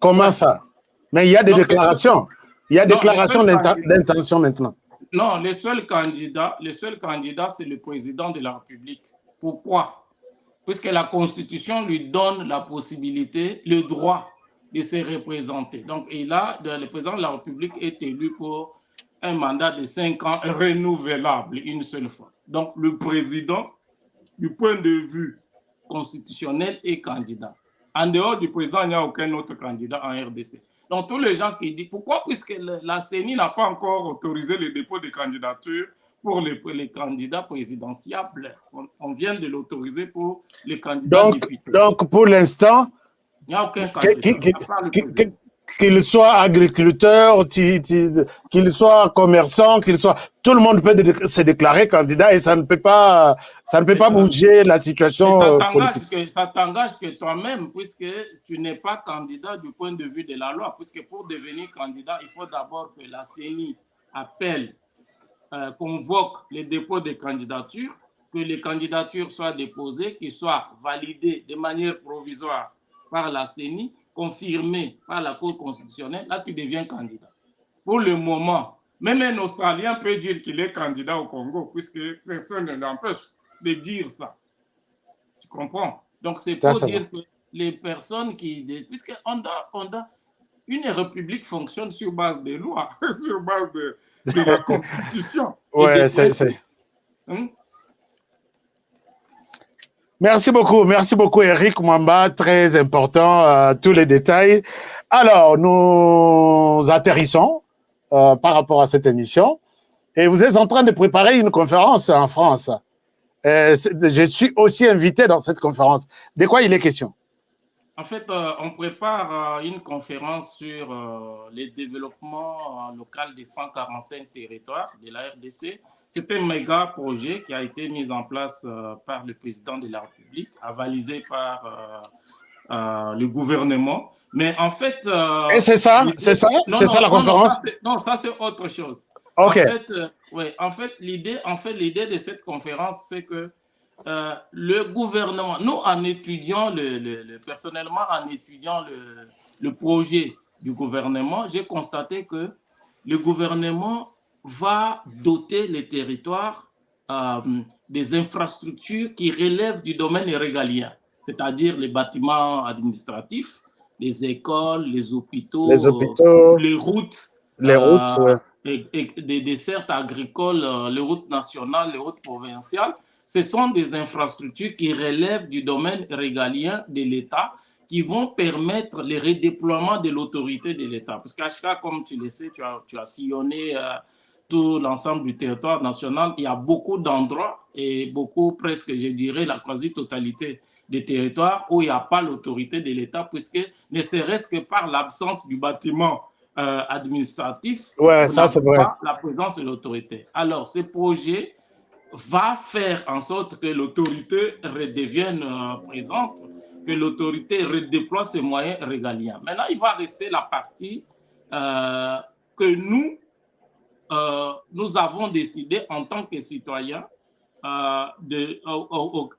Comment ça? Mais il y a des déclarations. Il y a déclaration d'intention maintenant. Non, le seul candidat, c'est le président de la République. Pourquoi? Puisque la Constitution lui donne la possibilité, le droit de se représenter. Donc, le président de la République est élu pour un mandat de 5 ans renouvelable une seule fois. Donc, le président, du point de vue constitutionnel, est candidat. En dehors du président, il n'y a aucun autre candidat en RDC. Donc, tous les gens qui disent, pourquoi? Puisque la CENI n'a pas encore autorisé le dépôt de candidature pour les candidats présidentiables. On vient de l'autoriser pour les candidats députés. Donc, pour l'instant, il n'y a aucun candidat. Qu'il soit agriculteur, qu'il soit commerçant, tout le monde peut se déclarer candidat et ça ne peut pas bouger la situation politique. Ça t'engage que toi-même, puisque tu n'es pas candidat du point de vue de la loi, puisque pour devenir candidat, il faut d'abord que la CENI appelle, convoque les dépôts de candidatures, que les candidatures soient déposées, qu'elles soient validées de manière provisoire par la CENI, confirmé par la Cour constitutionnelle, là, tu deviens candidat. Pour le moment, même un Australien peut dire qu'il est candidat au Congo, puisque personne ne l'empêche de dire ça. Tu comprends? Donc, c'est pour dire que les personnes qui... Puisque une république fonctionne sur base des lois, sur base de la Constitution. Ouais, c'est... Merci beaucoup Eric Mwamba, très important, tous les détails. Alors, nous atterrissons par rapport à cette émission et vous êtes en train de préparer une conférence en France. Je suis aussi invité dans cette conférence. De quoi il est question? En fait, on prépare une conférence sur les développements local des 145 territoires de la RDC. C'est un méga projet qui a été mis en place par le président de la République, avalisé par le gouvernement. Mais en fait... Et c'est ça la conférence? Non, ça c'est autre chose. OK. En fait, l'idée de cette conférence, c'est que le gouvernement, nous en étudiant, personnellement en étudiant le projet du gouvernement, j'ai constaté que le gouvernement va doter les territoires des infrastructures qui relèvent du domaine régalien, c'est-à-dire les bâtiments administratifs, les écoles, les hôpitaux, les routes, et des dessertes agricoles, les routes nationales, les routes provinciales, ce sont des infrastructures qui relèvent du domaine régalien de l'État, qui vont permettre le redéploiement de l'autorité de l'État. Parce qu'à chaque, comme tu le sais, tu as sillonné tout l'ensemble du territoire national, il y a beaucoup d'endroits et beaucoup, presque, je dirais, la quasi-totalité des territoires où il n'y a pas l'autorité de l'État, puisque ne serait-ce que par l'absence du bâtiment administratif, Ouais, vous ça c'est n'avez vrai. pas la présence de l'autorité. Alors, ce projet va faire en sorte que l'autorité redevienne présente, que l'autorité redéploie ses moyens régaliens. Maintenant, il va rester la partie que nous avons décidé en tant que citoyens, à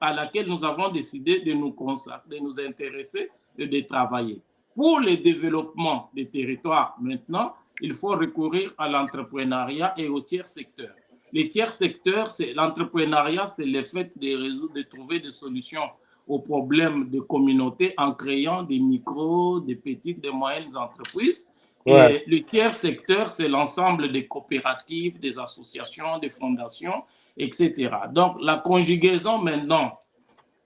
laquelle nous avons décidé de nous consacrer, de nous intéresser et de travailler. Pour le développement des territoires, maintenant, il faut recourir à l'entrepreneuriat et au tiers secteur. Les tiers secteurs, l'entrepreneuriat, c'est le fait de trouver des solutions aux problèmes de communauté en créant des micros, des petites, des moyennes entreprises. Ouais. Et le tiers secteur, c'est l'ensemble des coopératives, des associations, des fondations, etc. Donc, la conjugaison maintenant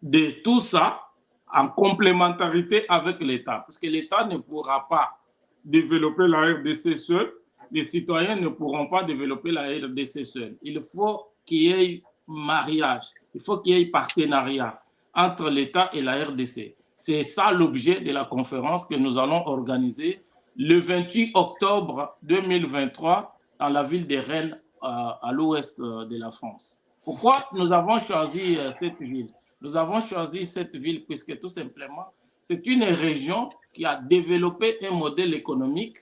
de tout ça en complémentarité avec l'État, parce que l'État ne pourra pas développer la RDC seul, les citoyens ne pourront pas développer la RDC seul. Il faut qu'il y ait mariage, il faut qu'il y ait partenariat entre l'État et la RDC. C'est ça l'objet de la conférence que nous allons organiser le 28 octobre 2023 dans la ville de Rennes, à l'ouest de la France. Pourquoi nous avons choisi cette ville? Nous avons choisi cette ville puisque tout simplement, c'est une région qui a développé un modèle économique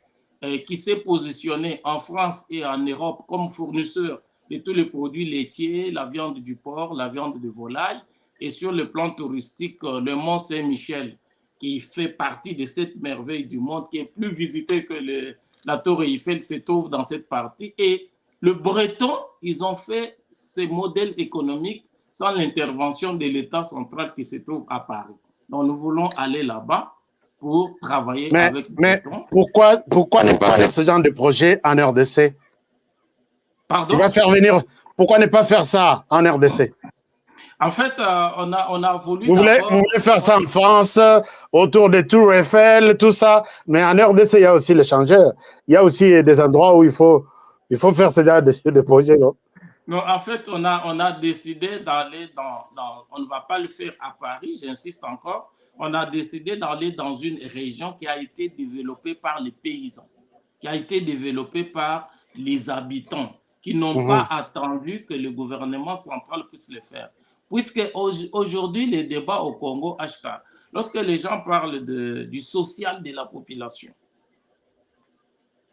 qui s'est positionné en France et en Europe comme fournisseur de tous les produits laitiers, la viande du porc, la viande de volaille, et sur le plan touristique, le Mont Saint-Michel, qui fait partie de cette merveille du monde, qui est plus visité que la Tour Eiffel, se trouve dans cette partie. Et le Breton, ils ont fait ces modèles économiques sans l'intervention de l'État central qui se trouve à Paris. Donc nous voulons aller là-bas pour travailler avec les Bretons. Pourquoi ne pas faire ce genre de projet en RDC? Pardon? Pourquoi ne pas faire ça en RDC? En fait, on a voulu... Vous voulez faire ça en France, autour des Tours Eiffel, tout ça, mais en RDC, il y a aussi l'échangeur. Il y a aussi des endroits où il faut faire ce genre de projet, non? Non, en fait, on a décidé d'aller on ne va pas le faire à Paris, j'insiste encore. On a décidé d'aller dans une région qui a été développée par les paysans, qui a été développée par les habitants, qui n'ont pas attendu que le gouvernement central puisse le faire. Puisque aujourd'hui, les débats au Congo, HK, lorsque les gens parlent du social de la population,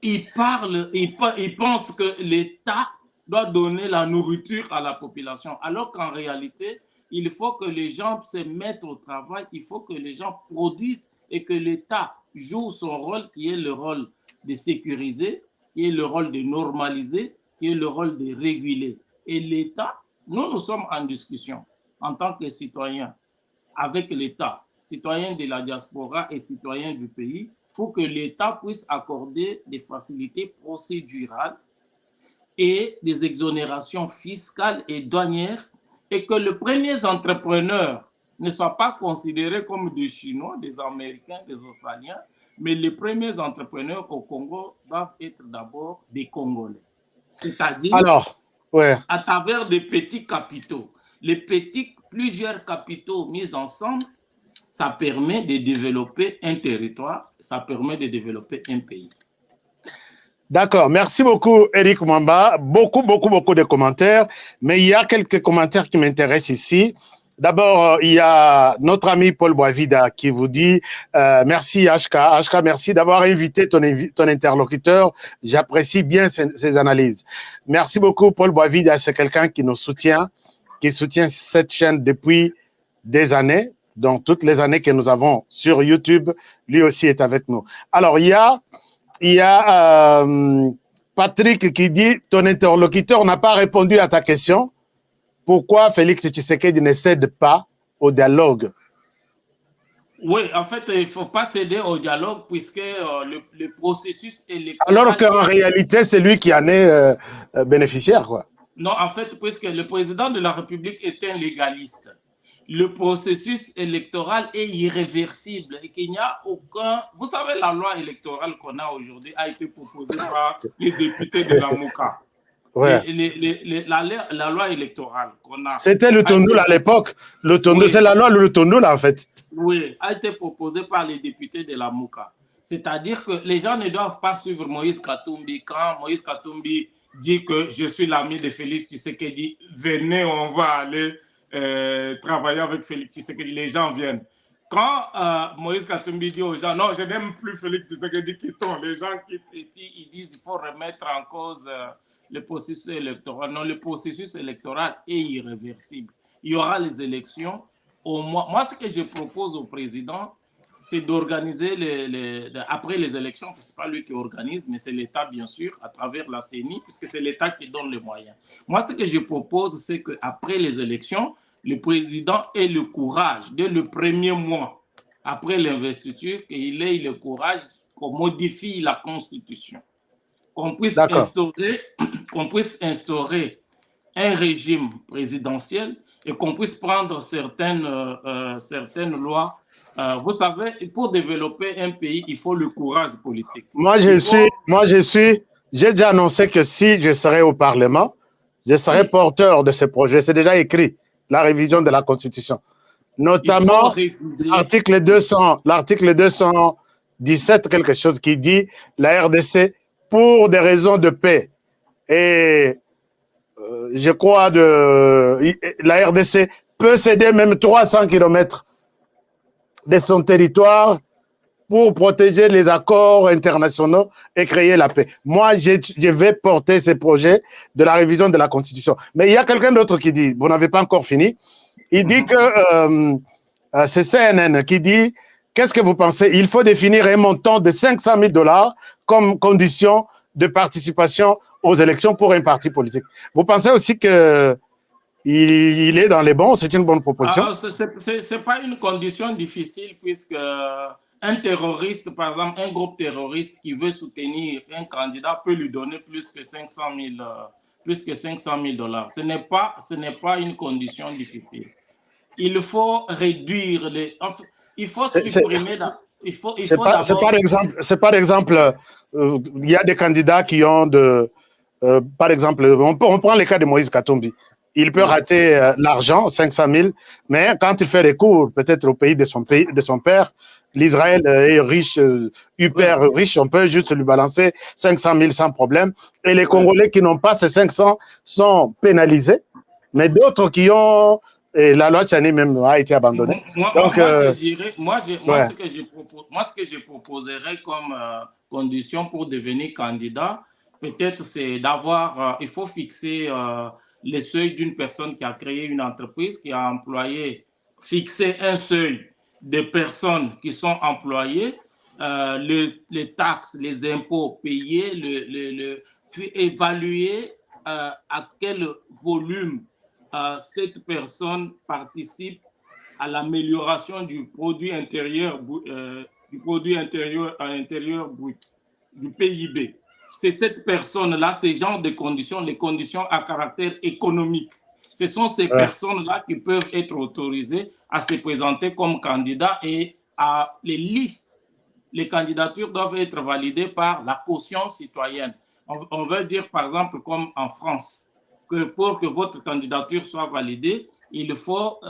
ils pensent que l'État doit donner la nourriture à la population, alors qu'en réalité, il faut que les gens se mettent au travail, il faut que les gens produisent et que l'État joue son rôle, qui est le rôle de sécuriser, qui est le rôle de normaliser, qui est le rôle de réguler. Et l'État, nous sommes en discussion en tant que citoyens avec l'État, citoyens de la diaspora et citoyens du pays, pour que l'État puisse accorder des facilités procédurales et des exonérations fiscales et douanières, et que les premiers entrepreneurs ne soient pas considérés comme des Chinois, des Américains, des Australiens, mais les premiers entrepreneurs au Congo doivent être d'abord des Congolais. C'est-à-dire à travers des petits capitaux. Plusieurs capitaux mis ensemble, ça permet de développer un territoire, ça permet de développer un pays. D'accord, merci beaucoup Eric Mwamba. Beaucoup de commentaires, mais il y a quelques commentaires qui m'intéressent ici. D'abord, il y a notre ami Paul Boisvida qui vous dit merci HK. HK, merci d'avoir invité ton interlocuteur. J'apprécie bien ses analyses. Merci beaucoup Paul Boisvida, c'est quelqu'un qui nous soutient, qui soutient cette chaîne depuis des années. Donc, toutes les années que nous avons sur YouTube, lui aussi est avec nous. Alors, il y a Patrick qui dit « Ton interlocuteur n'a pas répondu à ta question. Pourquoi Félix Tshisekedi ne cède pas au dialogue ?» Oui, en fait, il ne faut pas céder au dialogue puisque le processus électoral... Alors qu'en réalité, c'est lui qui en est bénéficiaire, quoi. Non, en fait, puisque le président de la République est un légaliste, le processus électoral est irréversible et qu'il n'y a aucun... Vous savez, la loi électorale qu'on a aujourd'hui a été proposée par les députés de la MOCA. Ouais. La loi électorale qu'on a... C'était le Tondoul à l'époque. Le Tondoul, oui. C'est la loi le Tondoul, en fait. Oui, a été proposée par les députés de la MOCA. C'est-à-dire que les gens ne doivent pas suivre Moïse Katumbi. Quand Moïse Katumbi dit que je suis l'ami de Félix Tshisekedi, venez, on va aller travailler avec Félix Tshisekedi, les gens viennent. Quand Moïse Katumbi dit aux gens, non, je n'aime plus Félix Tshisekedi, quittons, les gens quittent et puis ils disent qu'il faut remettre en cause le processus électoral. Non, le processus électoral est irréversible. Il y aura les élections. Moi, ce que je propose au président, c'est d'organiser après les élections, parce que ce n'est pas lui qui organise, mais c'est l'État, bien sûr, à travers la CENI, puisque c'est l'État qui donne les moyens. Moi, ce que je propose, c'est qu'après les élections, le président ait le courage, dès le premier mois, après l'investiture, qu'il ait le courage qu'on modifie la Constitution, qu'on puisse instaurer un régime présidentiel et qu'on puisse prendre certaines lois. Vous savez, pour développer un pays, il faut le courage politique. J'ai déjà annoncé que si je serais au Parlement, je serais porteur de ce projet. C'est déjà écrit, la révision de la Constitution. Notamment l'article 217, quelque chose qui dit la RDC, pour des raisons de paix. Et je crois la RDC peut céder même 300 km de son territoire pour protéger les accords internationaux et créer la paix. Moi, je vais porter ces projets de la révision de la Constitution. Mais il y a quelqu'un d'autre qui dit, vous n'avez pas encore fini, il dit que c'est CNN qui dit, qu'est-ce que vous pensez? Il faut définir un montant de 500 000 $ comme condition de participation aux élections pour un parti politique. Vous pensez aussi que il est dans les bons? C'est une bonne proposition? Ce n'est pas une condition difficile puisque un terroriste, par exemple, un groupe terroriste qui veut soutenir un candidat peut lui donner plus que 500 000 $. Ce n'est pas une condition difficile. Il faut réduire il faut supprimer... C'est par exemple, il y a des candidats qui ont par exemple, on prend le cas de Moïse Katumbi. Il peut rater l'argent, 500 000, mais quand il fait recours, peut-être au pays de son père, l'Israël est riche, hyper riche, on peut juste lui balancer 500 000 sans problème. Et les Congolais qui n'ont pas ces 500 sont pénalisés, mais d'autres qui ont... Et la loi Tchani même a été abandonnée. Ce que je proposerais comme condition pour devenir candidat, peut-être c'est d'avoir... il faut fixer les seuils d'une personne qui a créé une entreprise, qui a employé, fixer un seuil des personnes qui sont employées, les taxes, les impôts payés, évaluer à quel volume cette personne participe à l'amélioration du produit intérieur brut, du PIB. C'est cette personne-là, ces genres de conditions, les conditions à caractère économique. Ce sont ces personnes-là qui peuvent être autorisées à se présenter comme candidats et les listes, les candidatures doivent être validées par la caution citoyenne. On veut dire, par exemple, comme en France, que pour que votre candidature soit validée, il faut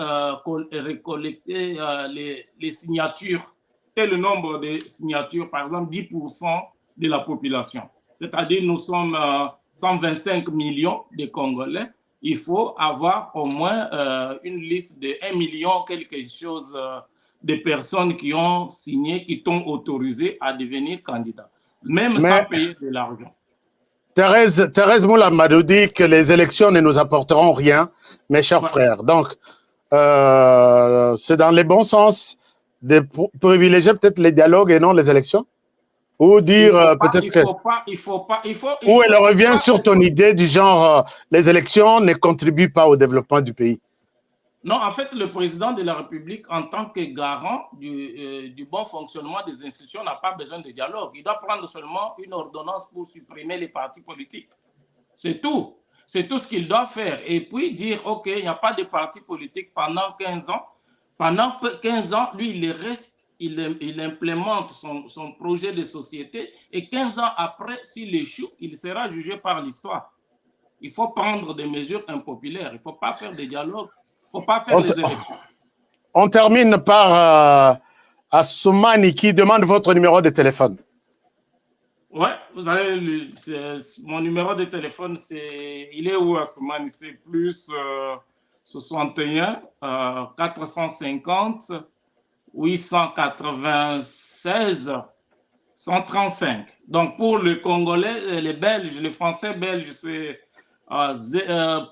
récolter les signatures. Et le nombre de signatures, par exemple, 10% de la population. C'est-à-dire, nous sommes 125 millions de Congolais. Il faut avoir au moins une liste de 1 million, quelque chose, de personnes qui ont signé, qui t'ont autorisé à devenir candidat, même sans payer de l'argent. Thérèse Moula-Madou dit que les élections ne nous apporteront rien, mes chers frères. Donc, c'est dans les bons sens de privilégier peut-être les dialogues et non les élections? Ou dire peut-être que... Ou elle revient sur ton idée du genre les élections ne contribuent pas au développement du pays? Non, en fait, le président de la République, en tant que garant du bon fonctionnement des institutions, n'a pas besoin de dialogue. Il doit prendre seulement une ordonnance pour supprimer les partis politiques. C'est tout. C'est tout ce qu'il doit faire. Et puis dire, OK, il n'y a pas de parti politique pendant 15 ans. Pendant 15 ans, lui, il reste, il implémente son projet de société. Et 15 ans après, s'il échoue, il sera jugé par l'histoire. Il faut prendre des mesures impopulaires. Il ne faut pas faire des dialogues. Il ne faut pas faire des élections. On termine par Assoumani qui demande votre numéro de téléphone. Ouais, vous avez mon numéro de téléphone, il est où, Assoumani? C'est plus 61 450 896 135. Donc pour le Congolais, les Belges, les Français belges, c'est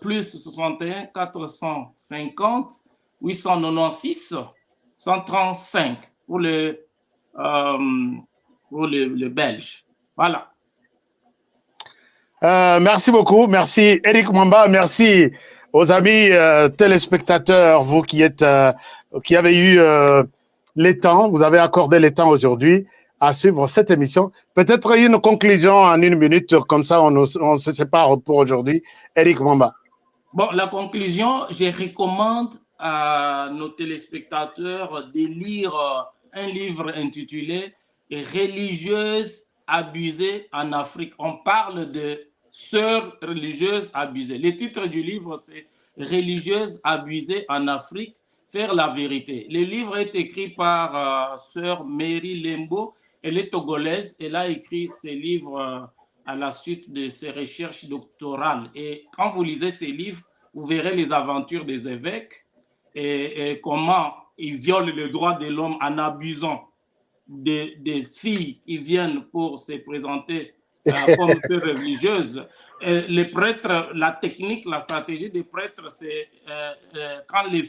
plus 61 450 896 135 pour les Belges. Voilà. Merci beaucoup. Merci Eric Mwamba. Merci aux amis téléspectateurs, vous qui avez eu les temps, vous avez accordé les temps aujourd'hui à suivre cette émission. Peut-être une conclusion en 1 minute, comme ça on se sépare pour aujourd'hui. Eric Mwamba. Bon, la conclusion, je recommande à nos téléspectateurs de lire un livre intitulé « Religieuses abusées en Afrique ». On parle de sœurs religieuses abusées. Le titre du livre, c'est « Religieuses abusées en Afrique, faire la vérité ». Le livre est écrit par sœur Mary Lembo. Elle est togolaise. Elle a écrit ce livre à la suite de ses recherches doctorales. Et quand vous lisez ces livres, vous verrez les aventures des évêques et comment ils violent les droits de l'homme en abusant des filles qui viennent pour se présenter comme religieuses. Les prêtres, la technique, la stratégie des prêtres, c'est quand les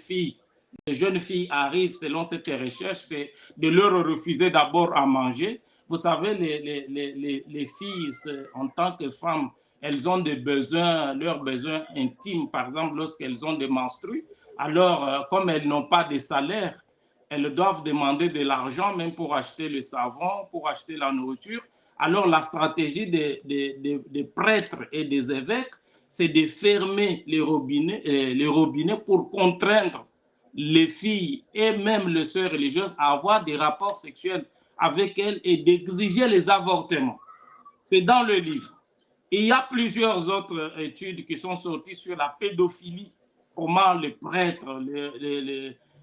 jeunes filles arrivent selon cette recherche, c'est de leur refuser d'abord à manger. Vous savez, les filles, en tant que femmes, elles ont des besoins, leurs besoins intimes, par exemple, lorsqu'elles ont des menstrues. Alors, comme elles n'ont pas de salaire, elles doivent demander de l'argent même pour acheter le savon, pour acheter la nourriture. Alors, la stratégie des prêtres et des évêques, c'est de fermer les robinets pour contraindre les filles et même les sœurs religieuses à avoir des rapports sexuels avec elles et d'exiger les avortements. C'est dans le livre. Il y a plusieurs autres études qui sont sorties sur la pédophilie, comment les prêtres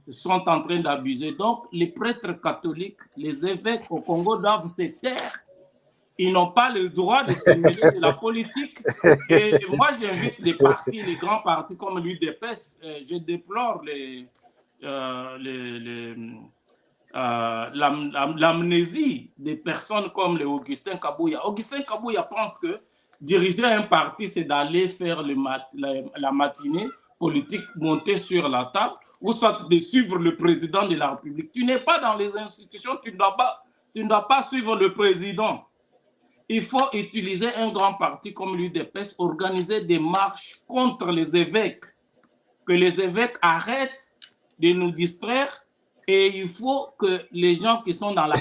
sont en train d'abuser. Donc, les prêtres catholiques, les évêques au Congo doivent se taire. Ils n'ont pas le droit de se mêler de la politique. Et moi, j'invite les partis, les grands partis comme l'UDPS. Je déplore l'amnésie des personnes comme les Augustin Kabouya. Augustin Kabouya pense que diriger un parti, c'est d'aller faire la matinée politique, monter sur la table, ou soit de suivre le président de la République. Tu n'es pas dans les institutions, tu ne dois pas suivre le président. Il faut utiliser un grand parti comme l'UDPS, organiser des marches contre les évêques, que les évêques arrêtent de nous distraire, et il faut que les gens qui sont dans la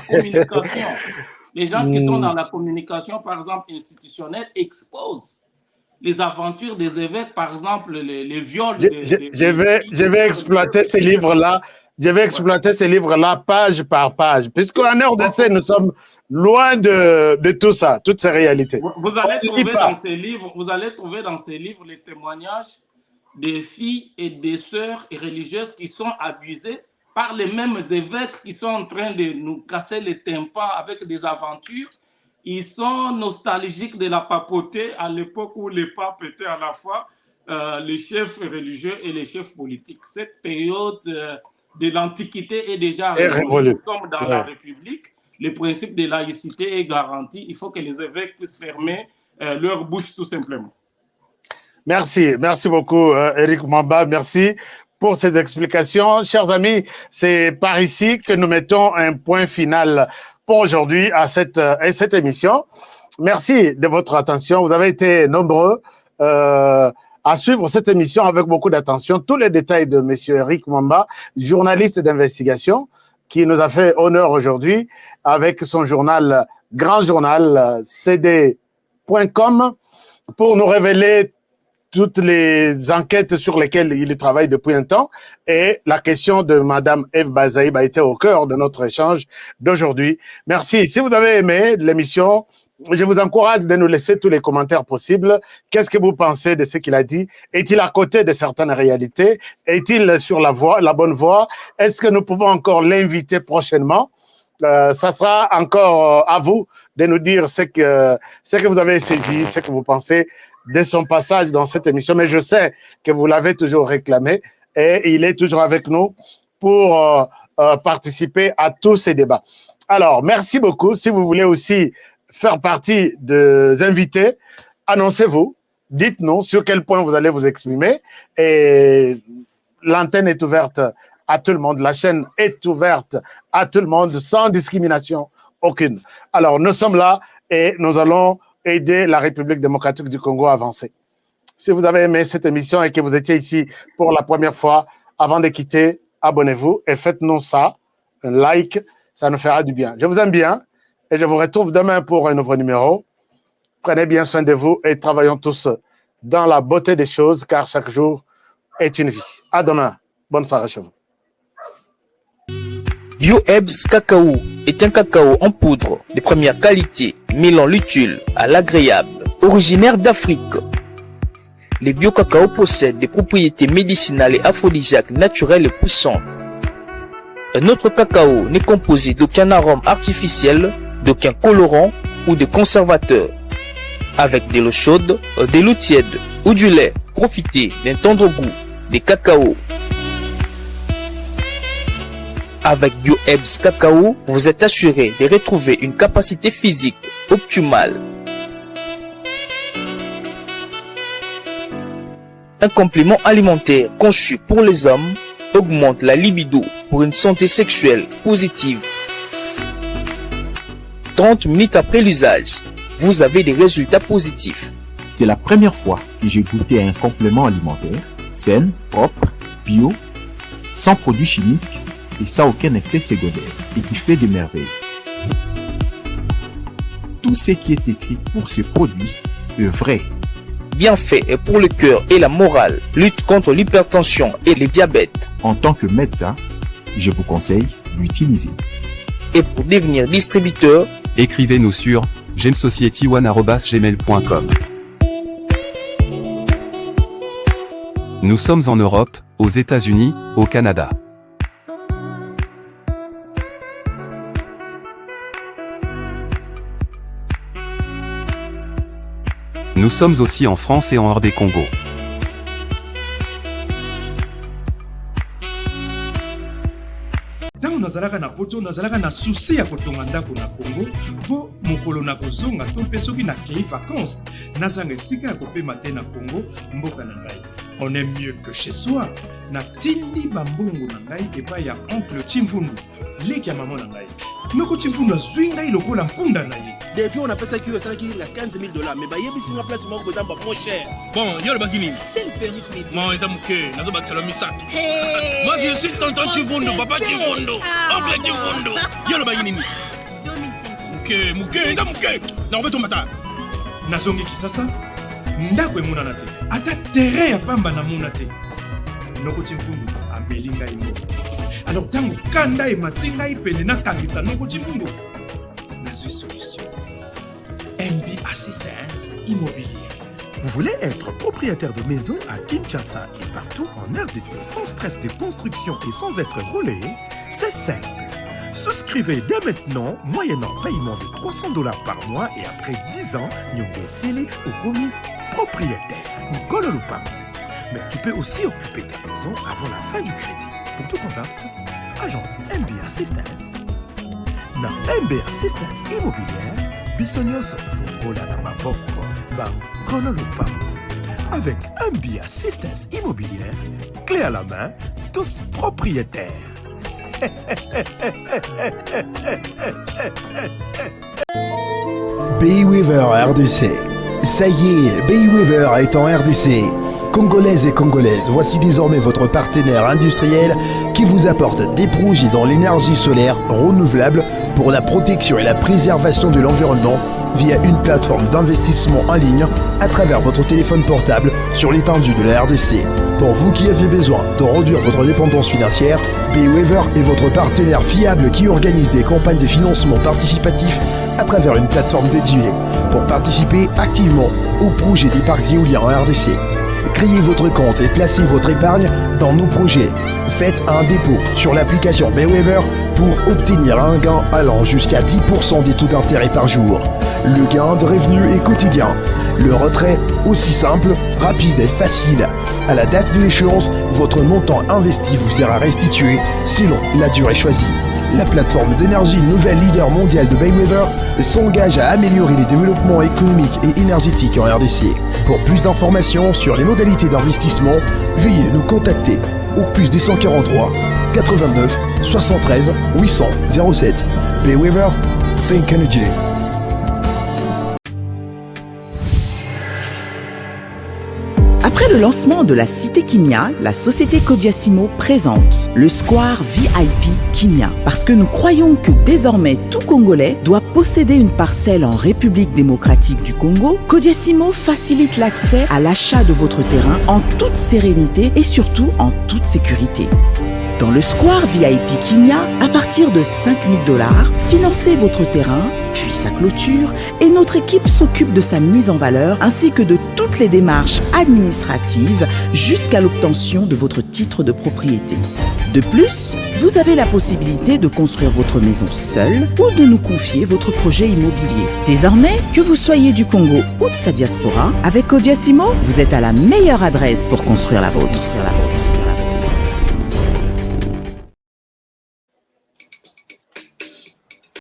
communication, par exemple, institutionnelle, exposent les aventures des évêques, par exemple, les viols. Je vais exploiter ces livres-là. Je vais exploiter ces livres-là page par page, puisqu'en RDC, nous sommes loin de tout ça, toutes ces réalités. Vous allez trouver dans ces livres les témoignages des filles et des sœurs religieuses qui sont abusées par les mêmes évêques qui sont en train de nous casser les tympans avec des aventures. Ils sont nostalgiques de la papauté à l'époque où les papes étaient à la fois les chefs religieux et les chefs politiques. Cette période de l'Antiquité est déjà révolue. Comme dans la République, le principe de laïcité est garanti. Il faut que les évêques puissent fermer leur bouche tout simplement. Merci beaucoup Eric Mwamba, merci pour ces explications. Chers amis, c'est par ici que nous mettons un point final pour aujourd'hui à cette émission. Merci de votre attention, vous avez été nombreux à à suivre cette émission avec beaucoup d'attention. Tous les détails de M. Eric Mwamba, journaliste d'investigation, qui nous a fait honneur aujourd'hui avec son journal, grand journal, cd.com, pour nous révéler toutes les enquêtes sur lesquelles il travaille depuis un temps. Et la question de Madame Eve Bazaïb a été au cœur de notre échange d'aujourd'hui. Merci. Si vous avez aimé l'émission, je vous encourage de nous laisser tous les commentaires possibles. Qu'est-ce que vous pensez de ce qu'il a dit? Est-il à côté de certaines réalités? Est-il sur la bonne voie? Est-ce que nous pouvons encore l'inviter prochainement? Ça sera encore à vous de nous dire ce que vous avez saisi, ce que vous pensez de son passage dans cette émission. Mais je sais que vous l'avez toujours réclamé et il est toujours avec nous pour participer à tous ces débats. Alors, merci beaucoup. Si vous voulez aussi faire partie des invités, annoncez-vous, dites-nous sur quel point vous allez vous exprimer et l'antenne est ouverte à tout le monde, la chaîne est ouverte à tout le monde sans discrimination aucune. Alors, nous sommes là et nous allons aider la République démocratique du Congo à avancer. Si vous avez aimé cette émission et que vous étiez ici pour la première fois, avant de quitter, abonnez-vous et faites-nous ça, un like, ça nous fera du bien. Je vous aime bien et je vous retrouve demain pour un nouveau numéro. Prenez bien soin de vous et travaillons tous dans la beauté des choses car chaque jour est une vie. À demain. Bonne soirée chez vous. BioEbs Cacao est un cacao en poudre de première qualité, mêlant l'utile à l'agréable, originaire d'Afrique. Les bio-cacao possèdent des propriétés médicinales et aphrodisiaques naturelles et puissantes. Un autre cacao n'est composé d'aucun arôme artificiel, d'aucun colorant ou de conservateur. Avec de l'eau chaude, de l'eau tiède ou du lait, profitez d'un tendre goût des cacao. Avec BioEbs Cacao, vous êtes assuré de retrouver une capacité physique optimale. Un complément alimentaire conçu pour les hommes augmente la libido pour une santé sexuelle positive. 30 minutes après l'usage, vous avez des résultats positifs. C'est la première fois que j'ai goûté un complément alimentaire sain, propre, bio, sans produits chimiques et sans aucun effet secondaire et qui fait des merveilles. Tout ce qui est écrit pour ce produit est vrai. Bien fait et pour le cœur et la morale, lutte contre l'hypertension et le diabète. En tant que médecin, je vous conseille d'utiliser. Et pour devenir distributeur, écrivez-nous sur gemsociety1@gmail.com. Nous sommes en Europe, aux États-Unis, au Canada. Nous sommes aussi en France et en hors des Congo. Tango nazalaka na poto nazalaka na souci ya kotonga ndako na Congo po mokolo na kozonga to mpe soki na kei vacances nazanga esika ya kopema te na Congo mboka na ngai. On est mieux que chez soi. Na tindi bambongo na ngai epai ya oncle Chimfundu leki ya mama na ngai. Noko Chimfundu azwi ngai lokola mpunda na ye. Depuis on a fait ça qui a $15,000 mais bah yebisi na place moko kozamba moins cher. Bon, yo le bakini. C'est le perruque. Moi eza muke, nazo bakisala misato. Moi je suis tonton Chimfundu, papa Chimfundu, oncle Chimfundu. Yo le bakini. Muke, eza muke. Na obeto mata. Nazongi kisasa. Ndako emonana te. Ata terrain ya pamba na mona te. Noko Chimfundu ameli ngai ngo. Alors tango kanda e matinga ipene na kangisa Noko Chimfundu. Nazui solution. MB Assistance Immobilière. Vous voulez être propriétaire de maison à Kinshasa et partout en RDC sans stress de construction et sans être roulé? C'est simple. Souscrivez dès maintenant, moyennant paiement de $300 par mois et après 10 ans, Nyongo Sele au commis propriétaire. Nicole Lupin. Mais tu peux aussi occuper ta maison avant la fin du crédit. Pour tout contact, agence MB Assistance. Dans MB Assistance Immobilière, Bissonios Fungola Namaboko, Bankolo Lupin. Avec MB Assistance Immobilière, clé à la main, tous propriétaires. Bayweaver RDC. Ça y est, Bayweaver est en RDC. Congolaises et Congolaises, voici désormais votre partenaire industriel qui vous apporte des projets dans l'énergie solaire renouvelable pour la protection et la préservation de l'environnement via une plateforme d'investissement en ligne à travers votre téléphone portable sur l'étendue de la RDC. Pour vous qui avez besoin de réduire votre dépendance financière, Bayweaver est votre partenaire fiable qui organise des campagnes de financement participatif à travers une plateforme dédiée pour participer activement au projet des parcs éoliens en RDC. Créez votre compte et placez votre épargne dans nos projets. Faites un dépôt sur l'application Bayweaver pour obtenir un gain allant jusqu'à 10% des taux d'intérêt par jour. Le gain de revenu est quotidien. Le retrait aussi simple, rapide et facile. À la date de l'échéance, votre montant investi vous sera restitué selon la durée choisie. La plateforme d'énergie nouvelle leader mondial de Bayweaver s'engage à améliorer les développements économiques et énergétiques en RDC. Pour plus d'informations sur les modalités d'investissement, veuillez nous contacter au plus 243 89 73 800 07. Bayweaver, Think Energy. Après le lancement de la Cité Kimia, la société Codiasimo présente le Square VIP Kimia. Parce que nous croyons que désormais tout Congolais doit posséder une parcelle en République démocratique du Congo, Codiasimo facilite l'accès à l'achat de votre terrain en toute sérénité et surtout en toute sécurité. Dans le Square VIP Kimia, à partir de 5 000 $, financez votre terrain, puis sa clôture, et notre équipe s'occupe de sa mise en valeur ainsi que de toutes les démarches administratives jusqu'à l'obtention de votre titre de propriété. De plus, vous avez la possibilité de construire votre maison seule ou de nous confier votre projet immobilier. Désormais, que vous soyez du Congo ou de sa diaspora, avec Codiasimo, vous êtes à la meilleure adresse pour construire la vôtre.